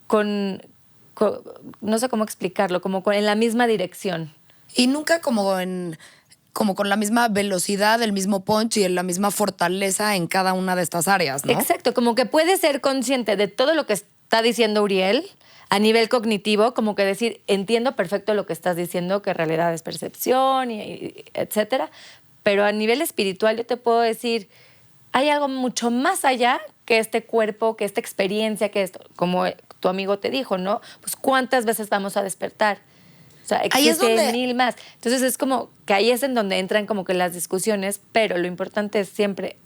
Speaker 3: con no sé cómo explicarlo, como en la misma dirección.
Speaker 2: Y nunca como con la misma velocidad, el mismo punch y la misma fortaleza en cada una de estas áreas, ¿no?
Speaker 3: Exacto, como que puedes ser consciente de todo lo que está diciendo Uriel a nivel cognitivo, como que decir, entiendo perfecto lo que estás diciendo, que en realidad es percepción, y etcétera. Pero a nivel espiritual yo te puedo decir, hay algo mucho más allá que este cuerpo, que esta experiencia, que esto, como tu amigo te dijo, ¿no? Pues ¿cuántas veces vamos a despertar? O sea, existen 1000 más. Entonces es como que ahí es en donde entran como que las discusiones, pero lo importante es siempre,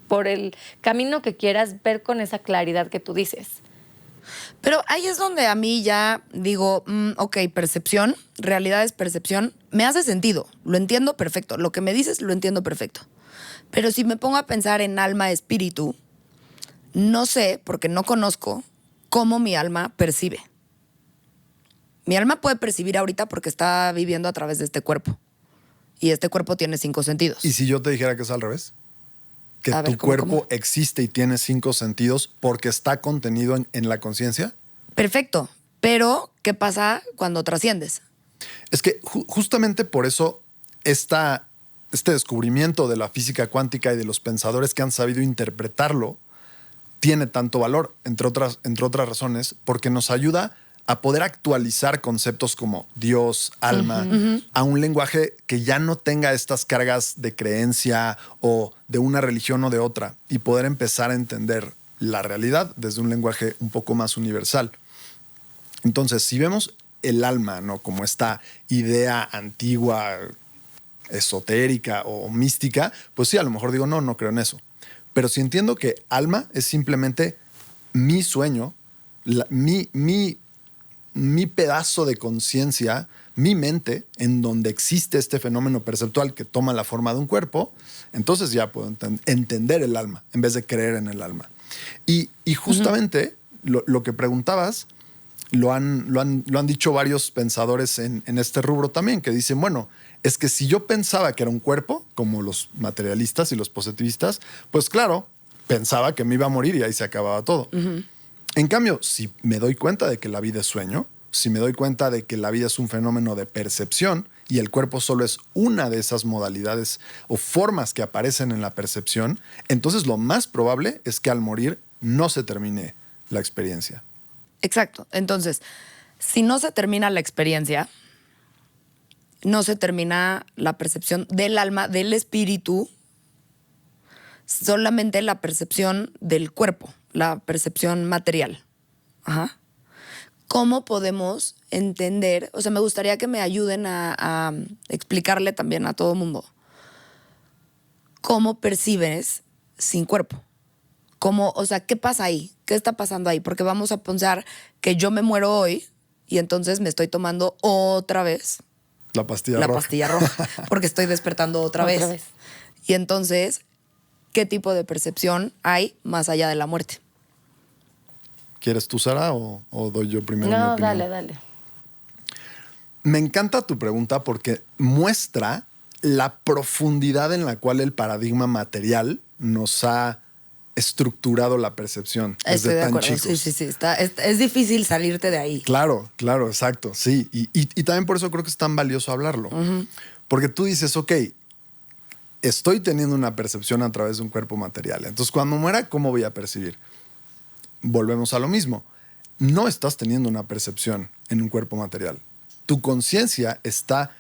Speaker 3: por el camino que quieras, ver con esa claridad que tú dices.
Speaker 2: Pero ahí es donde a mí ya digo, ok, percepción, realidad es percepción, me hace sentido, lo entiendo perfecto, lo que me dices lo entiendo perfecto. Pero si me pongo a pensar en alma, espíritu, no sé, porque no conozco cómo mi alma percibe. Mi alma puede percibir ahorita porque está viviendo a través de este cuerpo. Y este cuerpo tiene 5 sentidos.
Speaker 1: ¿Y si yo te dijera que es al revés? Que
Speaker 2: a ver,
Speaker 1: tu cuerpo existe y tiene 5 sentidos porque está contenido en la conciencia.
Speaker 2: Perfecto. Pero, ¿qué pasa cuando trasciendes?
Speaker 1: Es que justamente por eso este descubrimiento de la física cuántica y de los pensadores que han sabido interpretarlo tiene tanto valor, entre otras razones, porque nos ayuda a poder actualizar conceptos como Dios, alma, a un lenguaje que ya no tenga estas cargas de creencia o de una religión o de otra, y poder empezar a entender la realidad desde un lenguaje un poco más universal. Entonces, si vemos el alma, ¿no?, como esta idea antigua, esotérica o mística, pues sí, a lo mejor digo, no creo en eso. Pero si entiendo que alma es simplemente mi sueño, mi pedazo de conciencia, mi mente, en donde existe este fenómeno perceptual que toma la forma de un cuerpo, entonces ya puedo entender el alma en vez de creer en el alma. Y justamente lo que preguntabas lo han dicho varios pensadores en este rubro también, que dicen, bueno, es que si yo pensaba que era un cuerpo, como los materialistas y los positivistas, pues claro, pensaba que me iba a morir y ahí se acababa todo. En cambio, si me doy cuenta de que la vida es sueño, si me doy cuenta de que la vida es un fenómeno de percepción y el cuerpo solo es una de esas modalidades o formas que aparecen en la percepción, entonces lo más probable es que al morir no se termine la experiencia.
Speaker 2: Exacto. Entonces, si no se termina la experiencia, no se termina la percepción del alma, del espíritu, solamente la percepción del cuerpo, la percepción material. Ajá. ¿Cómo podemos entender? O sea, me gustaría que me ayuden a explicarle también a todo mundo cómo percibes sin cuerpo. ¿Cómo, o sea, qué pasa ahí? ¿Qué está pasando ahí? Porque vamos a pensar que yo me muero hoy y entonces me estoy tomando otra vez
Speaker 1: La pastilla
Speaker 2: la
Speaker 1: roja.
Speaker 2: pastilla roja, porque estoy despertando otra vez. Y entonces, ¿qué tipo de percepción hay más allá de la muerte?
Speaker 1: ¿Quieres tú, Sara, o doy yo primero mi
Speaker 3: No,
Speaker 1: opinión?
Speaker 3: dale.
Speaker 1: Me encanta tu pregunta porque muestra la profundidad en la cual el paradigma material nos ha estructurado la percepción
Speaker 2: Estoy
Speaker 1: desde
Speaker 2: de
Speaker 1: tan
Speaker 2: acuerdo.
Speaker 1: chicos.
Speaker 2: Sí. Es difícil salirte de ahí.
Speaker 1: Claro, exacto, sí. Y también por eso creo que es tan valioso hablarlo. Porque tú dices, ok, estoy teniendo una percepción a través de un cuerpo material. Entonces, cuando muera, ¿cómo voy a percibir? Volvemos a lo mismo. No estás teniendo una percepción en un cuerpo material. Tu conciencia está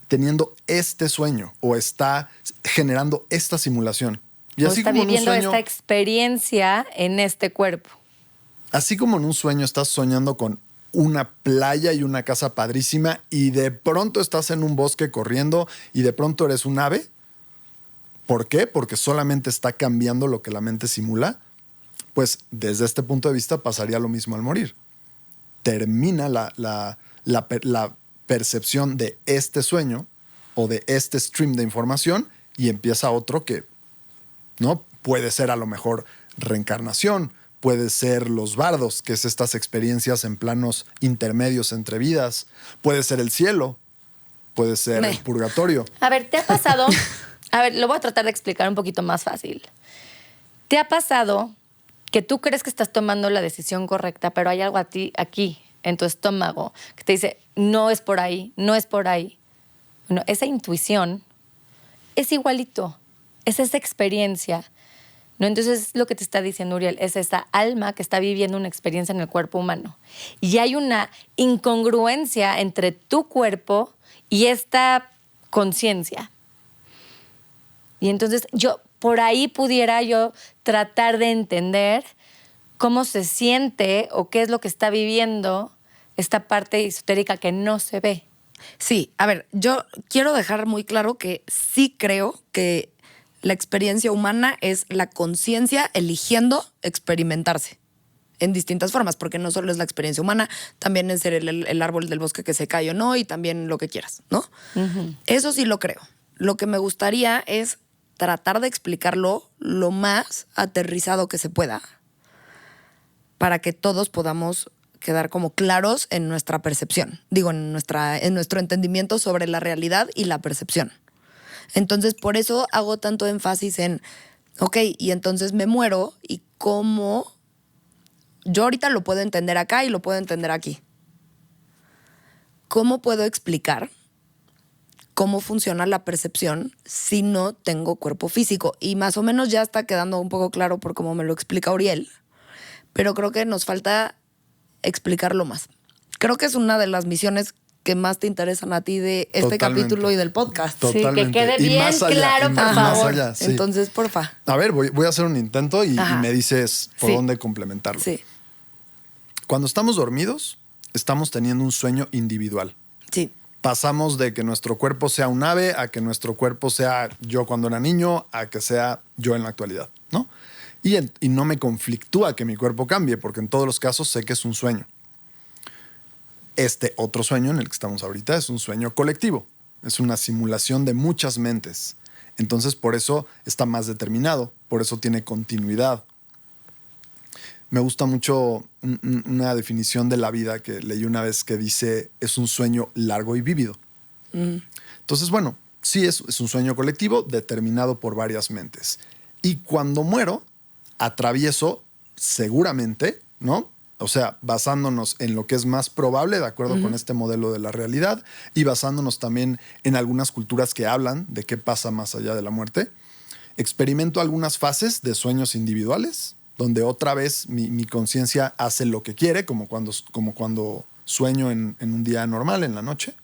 Speaker 1: teniendo este sueño o está generando esta simulación. Y
Speaker 3: O
Speaker 1: así
Speaker 3: está
Speaker 1: como en un
Speaker 3: viviendo
Speaker 1: sueño,
Speaker 3: esta experiencia en este cuerpo.
Speaker 1: así como en un sueño estás soñando con una playa y una casa padrísima y de pronto estás en un bosque corriendo y de pronto eres un ave. ¿Por qué? Porque solamente está cambiando lo que la mente simula. Pues desde este punto de vista pasaría lo mismo al morir. Termina la percepción de este sueño o de este stream de información y empieza otro que ¿no? Puede ser a lo mejor reencarnación, puede ser los bardos, que es estas experiencias en planos intermedios entre vidas, puede ser el cielo, puede ser el purgatorio.
Speaker 3: A ver, ¿te ha pasado? A ver, lo voy a tratar de explicar un poquito más fácil. ¿Te ha pasado que tú crees que estás tomando la decisión correcta, pero hay algo a ti aquí, en tu estómago, que te dice, no es por ahí, no es por ahí? Bueno, esa intuición es igualito, es esa experiencia, ¿no? Entonces, lo que te está diciendo Uriel es esa alma que está viviendo una experiencia en el cuerpo humano. Y hay una incongruencia entre tu cuerpo y esta conciencia. Y entonces, por ahí pudiera yo tratar de entender cómo se siente o qué es lo que está viviendo esta parte esotérica que no se ve.
Speaker 2: Sí, a ver, yo quiero dejar muy claro que sí creo que la experiencia humana es la conciencia eligiendo experimentarse en distintas formas, porque no solo es la experiencia humana, también es ser el árbol del bosque que se cae o no, y también lo que quieras, ¿no? Eso sí lo creo. Lo que me gustaría es tratar de explicarlo lo más aterrizado que se pueda para que todos podamos quedar como claros en nuestra percepción, digo, en nuestro entendimiento sobre la realidad y la percepción. Entonces, por eso hago tanto énfasis en, ok, y entonces me muero y cómo yo ahorita lo puedo entender acá y lo puedo entender aquí. ¿Cómo puedo explicar cómo funciona la percepción si no tengo cuerpo físico? Y más o menos ya está quedando un poco claro por cómo me lo explica Uriel, pero creo que nos falta explicarlo más. Creo que es una de las misiones que más te interesan a ti de este capítulo y del podcast.
Speaker 1: Totalmente.
Speaker 3: Sí, que quede
Speaker 1: Y
Speaker 3: bien
Speaker 1: más allá,
Speaker 3: claro,
Speaker 1: y
Speaker 3: por
Speaker 1: más
Speaker 3: favor.
Speaker 1: allá, sí.
Speaker 2: Entonces, porfa.
Speaker 1: A ver, voy a hacer un intento y me dices por
Speaker 2: Sí.
Speaker 1: dónde complementarlo.
Speaker 2: Sí,
Speaker 1: Cuando estamos dormidos, estamos teniendo un sueño individual.
Speaker 2: sí.
Speaker 1: Pasamos de que nuestro cuerpo sea un ave a que nuestro cuerpo sea yo cuando era niño a que sea yo en la actualidad, ¿no? Y no me conflictúa que mi cuerpo cambie, porque en todos los casos sé que es un sueño. Este otro sueño en el que estamos ahorita es un sueño colectivo. Es una simulación de muchas mentes. Entonces, por eso está más determinado, por eso tiene continuidad. me gusta mucho una definición de la vida que leí una vez que dice, es un sueño largo y vívido. Entonces, bueno, sí es un sueño colectivo determinado por varias mentes. Y cuando muero, atravieso seguramente, ¿no? O sea, basándonos en lo que es más probable de acuerdo con este modelo de la realidad y basándonos también en algunas culturas que hablan de qué pasa más allá de la muerte. Experimento algunas fases de sueños individuales, donde otra vez mi conciencia hace lo que quiere, como cuando sueño en un día normal, en la noche.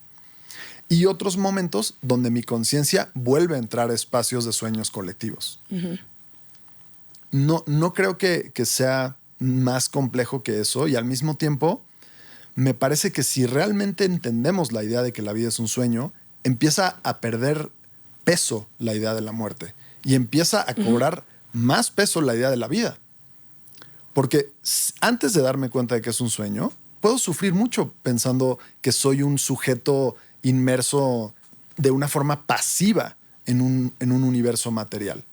Speaker 1: Y otros momentos donde mi conciencia vuelve a entrar a espacios de sueños colectivos. No creo que sea más complejo que eso, y al mismo tiempo me parece que si realmente entendemos la idea de que la vida es un sueño, empieza a perder peso la idea de la muerte y empieza a cobrar más peso la idea de la vida. Porque antes de darme cuenta de que es un sueño, puedo sufrir mucho pensando que soy un sujeto inmerso de una forma pasiva en un universo material.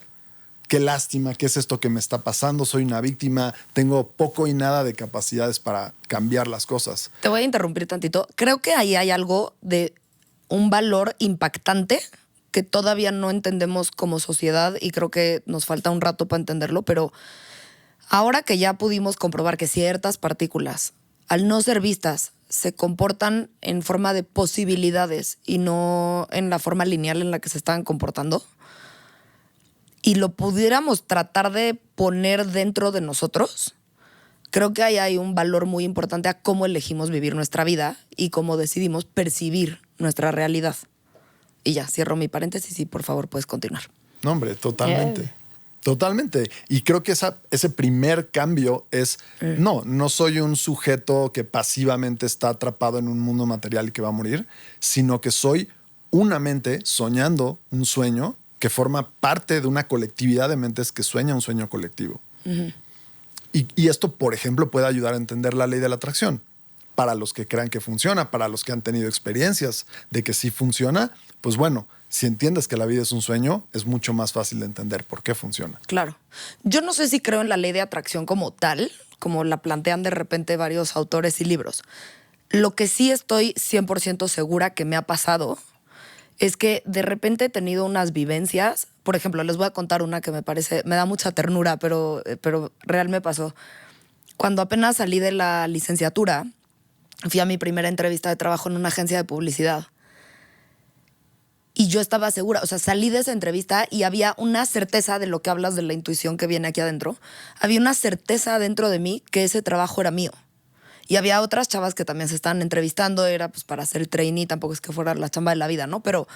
Speaker 1: Qué lástima, ¿qué es esto que me está pasando? Soy una víctima, tengo poco y nada de capacidades para cambiar las cosas.
Speaker 2: Te voy a interrumpir tantito. Creo que ahí hay algo de un valor impactante que todavía no entendemos como sociedad y creo que nos falta un rato para entenderlo, pero ahora que ya pudimos comprobar que ciertas partículas, al no ser vistas, se comportan en forma de posibilidades y no en la forma lineal en la que se estaban comportando, y lo pudiéramos tratar de poner dentro de nosotros, creo que ahí hay un valor muy importante a cómo elegimos vivir nuestra vida y cómo decidimos percibir nuestra realidad. Y ya, cierro mi paréntesis y por favor puedes continuar.
Speaker 1: No, hombre, totalmente. Totalmente. Y creo que ese primer cambio es, no soy un sujeto que pasivamente está atrapado en un mundo material y que va a morir, sino que soy una mente soñando un sueño que forma parte de una colectividad de mentes que sueña un sueño colectivo. Y esto, por ejemplo, puede ayudar a entender la ley de la atracción. Para los que crean que funciona, para los que han tenido experiencias de que sí funciona, pues bueno, si entiendes que la vida es un sueño, es mucho más fácil de entender por qué funciona.
Speaker 2: Claro. Yo no sé si creo en la ley de atracción como tal, como la plantean de repente varios autores y libros. Lo que sí estoy 100% segura que me ha pasado es que de repente he tenido unas vivencias. Por ejemplo, les voy a contar una que me da mucha ternura, pero real me pasó. Cuando apenas salí de la licenciatura, fui a mi primera entrevista de trabajo en una agencia de publicidad. Y yo estaba segura, o sea, salí de esa entrevista y había una certeza de lo que hablas de la intuición que viene aquí adentro. Había una certeza dentro de mí que ese trabajo era mío. Y había otras chavas que también se estaban entrevistando, era pues para hacer el trainee, tampoco es que fuera la chamba de la vida, ¿no? Pero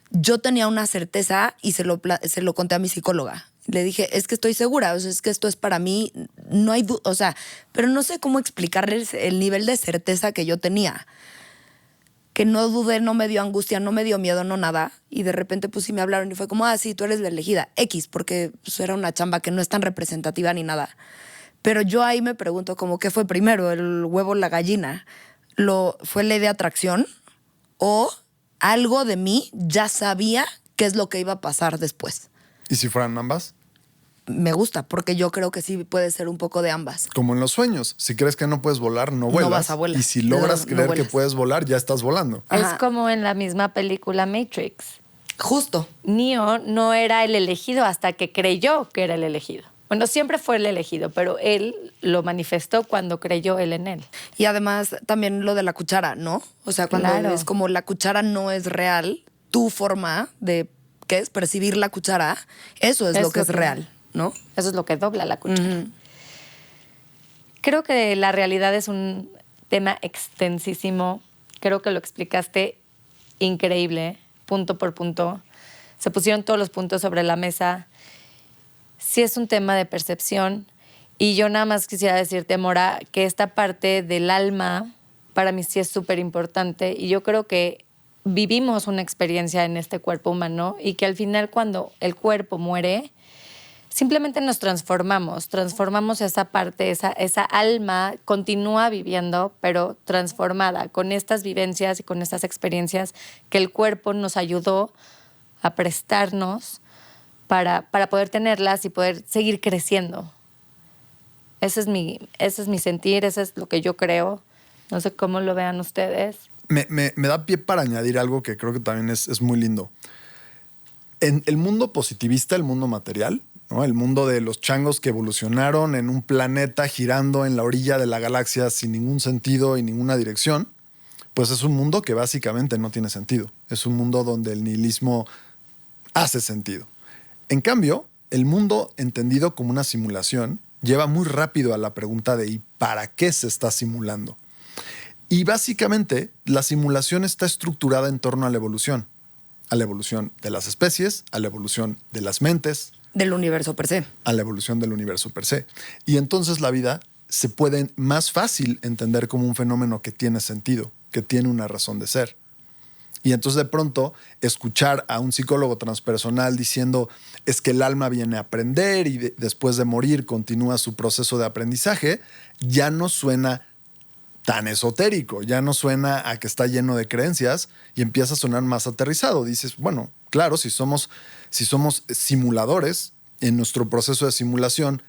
Speaker 2: yo tenía una certeza y se lo conté a mi psicóloga. Le dije, es que estoy segura, o sea, es que esto es para mí, no hay duda, o sea, pero no sé cómo explicarles el nivel de certeza que yo tenía. Que no dudé, no me dio angustia, no me dio miedo, no nada. Y de repente pues sí me hablaron y fue como, sí, tú eres la elegida. X, porque pues, era una chamba que no es tan representativa ni nada. Pero yo ahí me pregunto como, ¿qué fue primero, el huevo o la gallina? ¿Fue ley de atracción o algo de mí ya sabía qué es lo que iba a pasar después?
Speaker 1: ¿Y si fueran ambas?
Speaker 2: Me gusta, porque yo creo que sí puede ser un poco de ambas.
Speaker 1: Como en los sueños. Si crees que no puedes volar, no vuelas.
Speaker 2: No vas a volar.
Speaker 1: Y si logras creer que
Speaker 2: vuelas.
Speaker 1: puedes volar, ya estás volando.
Speaker 2: Ajá.
Speaker 3: Es como en la misma película Matrix.
Speaker 2: Justo.
Speaker 3: Neo no era el elegido hasta que creyó que era el elegido. Bueno, siempre fue el elegido, pero él lo manifestó cuando creyó él en él.
Speaker 2: Y además también lo de la cuchara, ¿no? O sea, cuando
Speaker 3: Claro.
Speaker 2: es como la cuchara no es real, tu forma de, ¿qué es? Percibir la cuchara, eso es lo que es real, ¿no?
Speaker 3: Eso es lo que dobla la cuchara. Creo que la realidad es un tema extensísimo. Creo que lo explicaste increíble, punto por punto. Se pusieron todos los puntos sobre la mesa. Sí es un tema de percepción. Y yo nada más quisiera decirte, Mora, que esta parte del alma para mí sí es súper importante. Y yo creo que vivimos una experiencia en este cuerpo humano y que al final cuando el cuerpo muere, simplemente nos transformamos esa parte, esa alma continúa viviendo, pero transformada, con estas vivencias y con estas experiencias que el cuerpo nos ayudó a prestarnos para poder tenerlas y poder seguir creciendo. Ese es mi sentir, ese es lo que yo creo. No sé cómo lo vean ustedes.
Speaker 1: Me da pie para añadir algo que creo que también es muy lindo. En el mundo positivista, el mundo material, ¿no? El mundo de los changos que evolucionaron en un planeta girando en la orilla de la galaxia sin ningún sentido y ninguna dirección, pues es un mundo que básicamente no tiene sentido. Es un mundo donde el nihilismo hace sentido. En cambio, el mundo entendido como una simulación lleva muy rápido a la pregunta de ¿y para qué se está simulando? Y básicamente la simulación está estructurada en torno a la evolución de las especies, a la evolución de las mentes,
Speaker 2: Del universo per se.
Speaker 1: a la evolución del universo per se. Y entonces la vida se puede más fácil entender como un fenómeno que tiene sentido, que tiene una razón de ser. Y entonces de pronto escuchar a un psicólogo transpersonal diciendo es que el alma viene a aprender y después de morir continúa su proceso de aprendizaje, ya no suena tan esotérico, ya no suena a que está lleno de creencias y empieza a sonar más aterrizado. Dices, bueno, claro, si somos simuladores, en nuestro proceso de simulación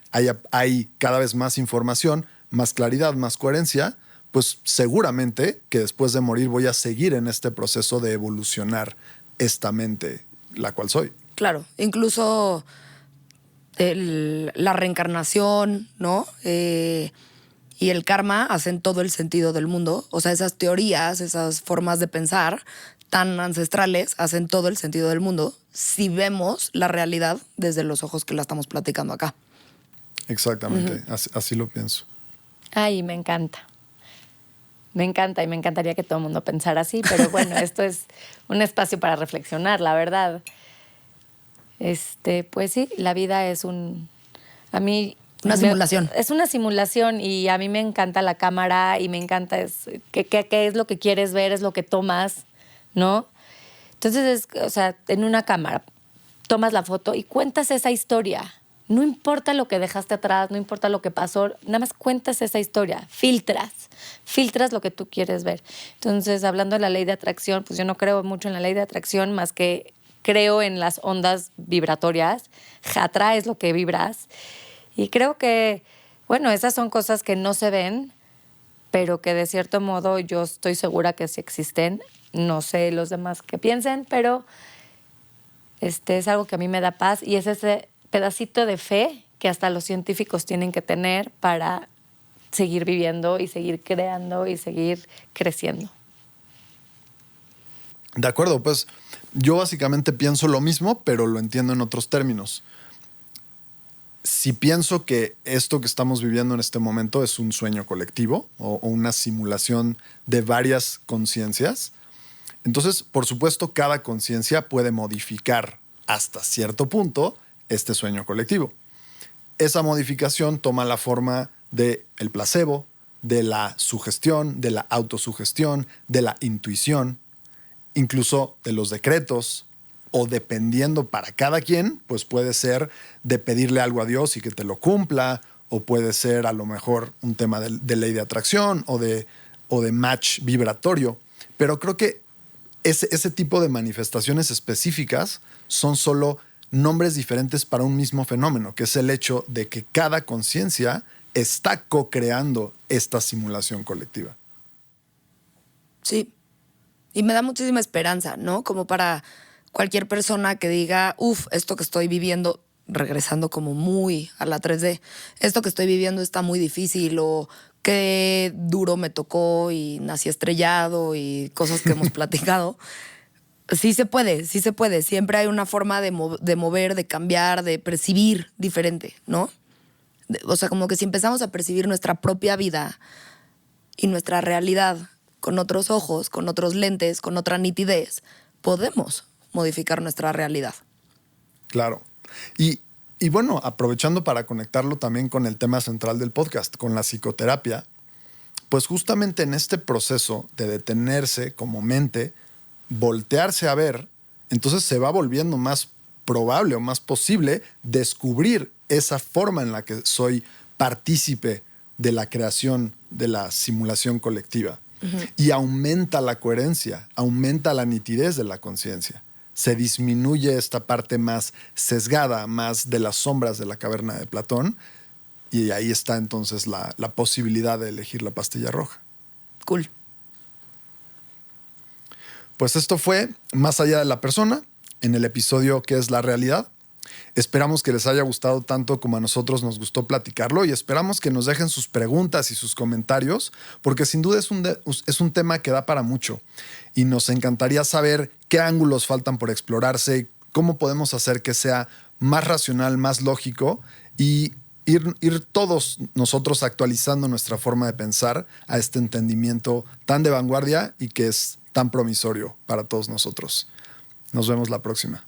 Speaker 1: hay cada vez más información, más claridad, más coherencia, pues seguramente que después de morir voy a seguir en este proceso de evolucionar esta mente, la cual soy.
Speaker 2: Claro, incluso la reencarnación, ¿no? Y el karma hacen todo el sentido del mundo. O sea, esas teorías, esas formas de pensar tan ancestrales hacen todo el sentido del mundo si vemos la realidad desde los ojos que la estamos platicando acá.
Speaker 1: Exactamente, así lo pienso.
Speaker 3: Ay, me encanta. Me encanta y me encantaría que todo el mundo pensara así, pero bueno, esto es un espacio para reflexionar, la verdad. Pues sí, la vida es a mí...
Speaker 2: Una simulación.
Speaker 3: Es una simulación y a mí me encanta la cámara y me encanta qué es lo que quieres ver, es lo que tomas, ¿no? Entonces, o sea, en una cámara tomas la foto y cuentas esa historia. No importa lo que dejaste atrás, no importa lo que pasó, nada más cuentas esa historia, filtras lo que tú quieres ver. Entonces, hablando de la ley de atracción, pues yo no creo mucho en la ley de atracción, más que creo en las ondas vibratorias. Atraes lo que vibras. Y creo que, bueno, esas son cosas que no se ven, pero que de cierto modo yo estoy segura que sí existen. No sé los demás qué piensen, pero es algo que a mí me da paz y es ese pedacito de fe que hasta los científicos tienen que tener para seguir viviendo y seguir creando y seguir creciendo.
Speaker 1: De acuerdo, pues yo básicamente pienso lo mismo, pero lo entiendo en otros términos. Si pienso que esto que estamos viviendo en este momento es un sueño colectivo o una simulación de varias conciencias, entonces, por supuesto, cada conciencia puede modificar hasta cierto punto este sueño colectivo. Esa modificación toma la forma del placebo, de la sugestión, de la autosugestión, de la intuición, incluso de los decretos, o dependiendo para cada quien, pues puede ser de pedirle algo a Dios y que te lo cumpla, o puede ser a lo mejor un tema de ley de atracción o de match vibratorio. Pero creo que ese tipo de manifestaciones específicas son solo nombres diferentes para un mismo fenómeno, que es el hecho de que cada conciencia está co-creando esta simulación colectiva.
Speaker 2: Sí. Y me da muchísima esperanza, ¿no? Como para cualquier persona que diga, esto que estoy viviendo, regresando como muy a la 3D, esto que estoy viviendo está muy difícil o qué duro me tocó y nací estrellado y cosas que hemos platicado. Sí se puede. Siempre hay una forma de mover, de cambiar, de percibir diferente, ¿no? O sea, como que si empezamos a percibir nuestra propia vida y nuestra realidad con otros ojos, con otros lentes, con otra nitidez, podemos modificar nuestra realidad.
Speaker 1: Claro. Y bueno, aprovechando para conectarlo también con el tema central del podcast, con la psicoterapia, pues justamente en este proceso de detenerse como mente, voltearse a ver, entonces se va volviendo más probable o más posible descubrir esa forma en la que soy partícipe de la creación de la simulación colectiva. Y aumenta la coherencia, aumenta la nitidez de la conciencia. Se disminuye esta parte más sesgada, más de las sombras de la caverna de Platón, Y ahí está entonces la posibilidad de elegir la pastilla roja.
Speaker 2: Cool.
Speaker 1: Pues esto fue Más allá de la persona, en el episodio ¿Qué es la realidad? Esperamos que les haya gustado tanto como a nosotros nos gustó platicarlo y esperamos que nos dejen sus preguntas y sus comentarios, porque sin duda es un tema que da para mucho y nos encantaría saber qué ángulos faltan por explorarse, cómo podemos hacer que sea más racional, más lógico y ir todos nosotros actualizando nuestra forma de pensar a este entendimiento tan de vanguardia y que es tan promisorio para todos nosotros. Nos vemos la próxima.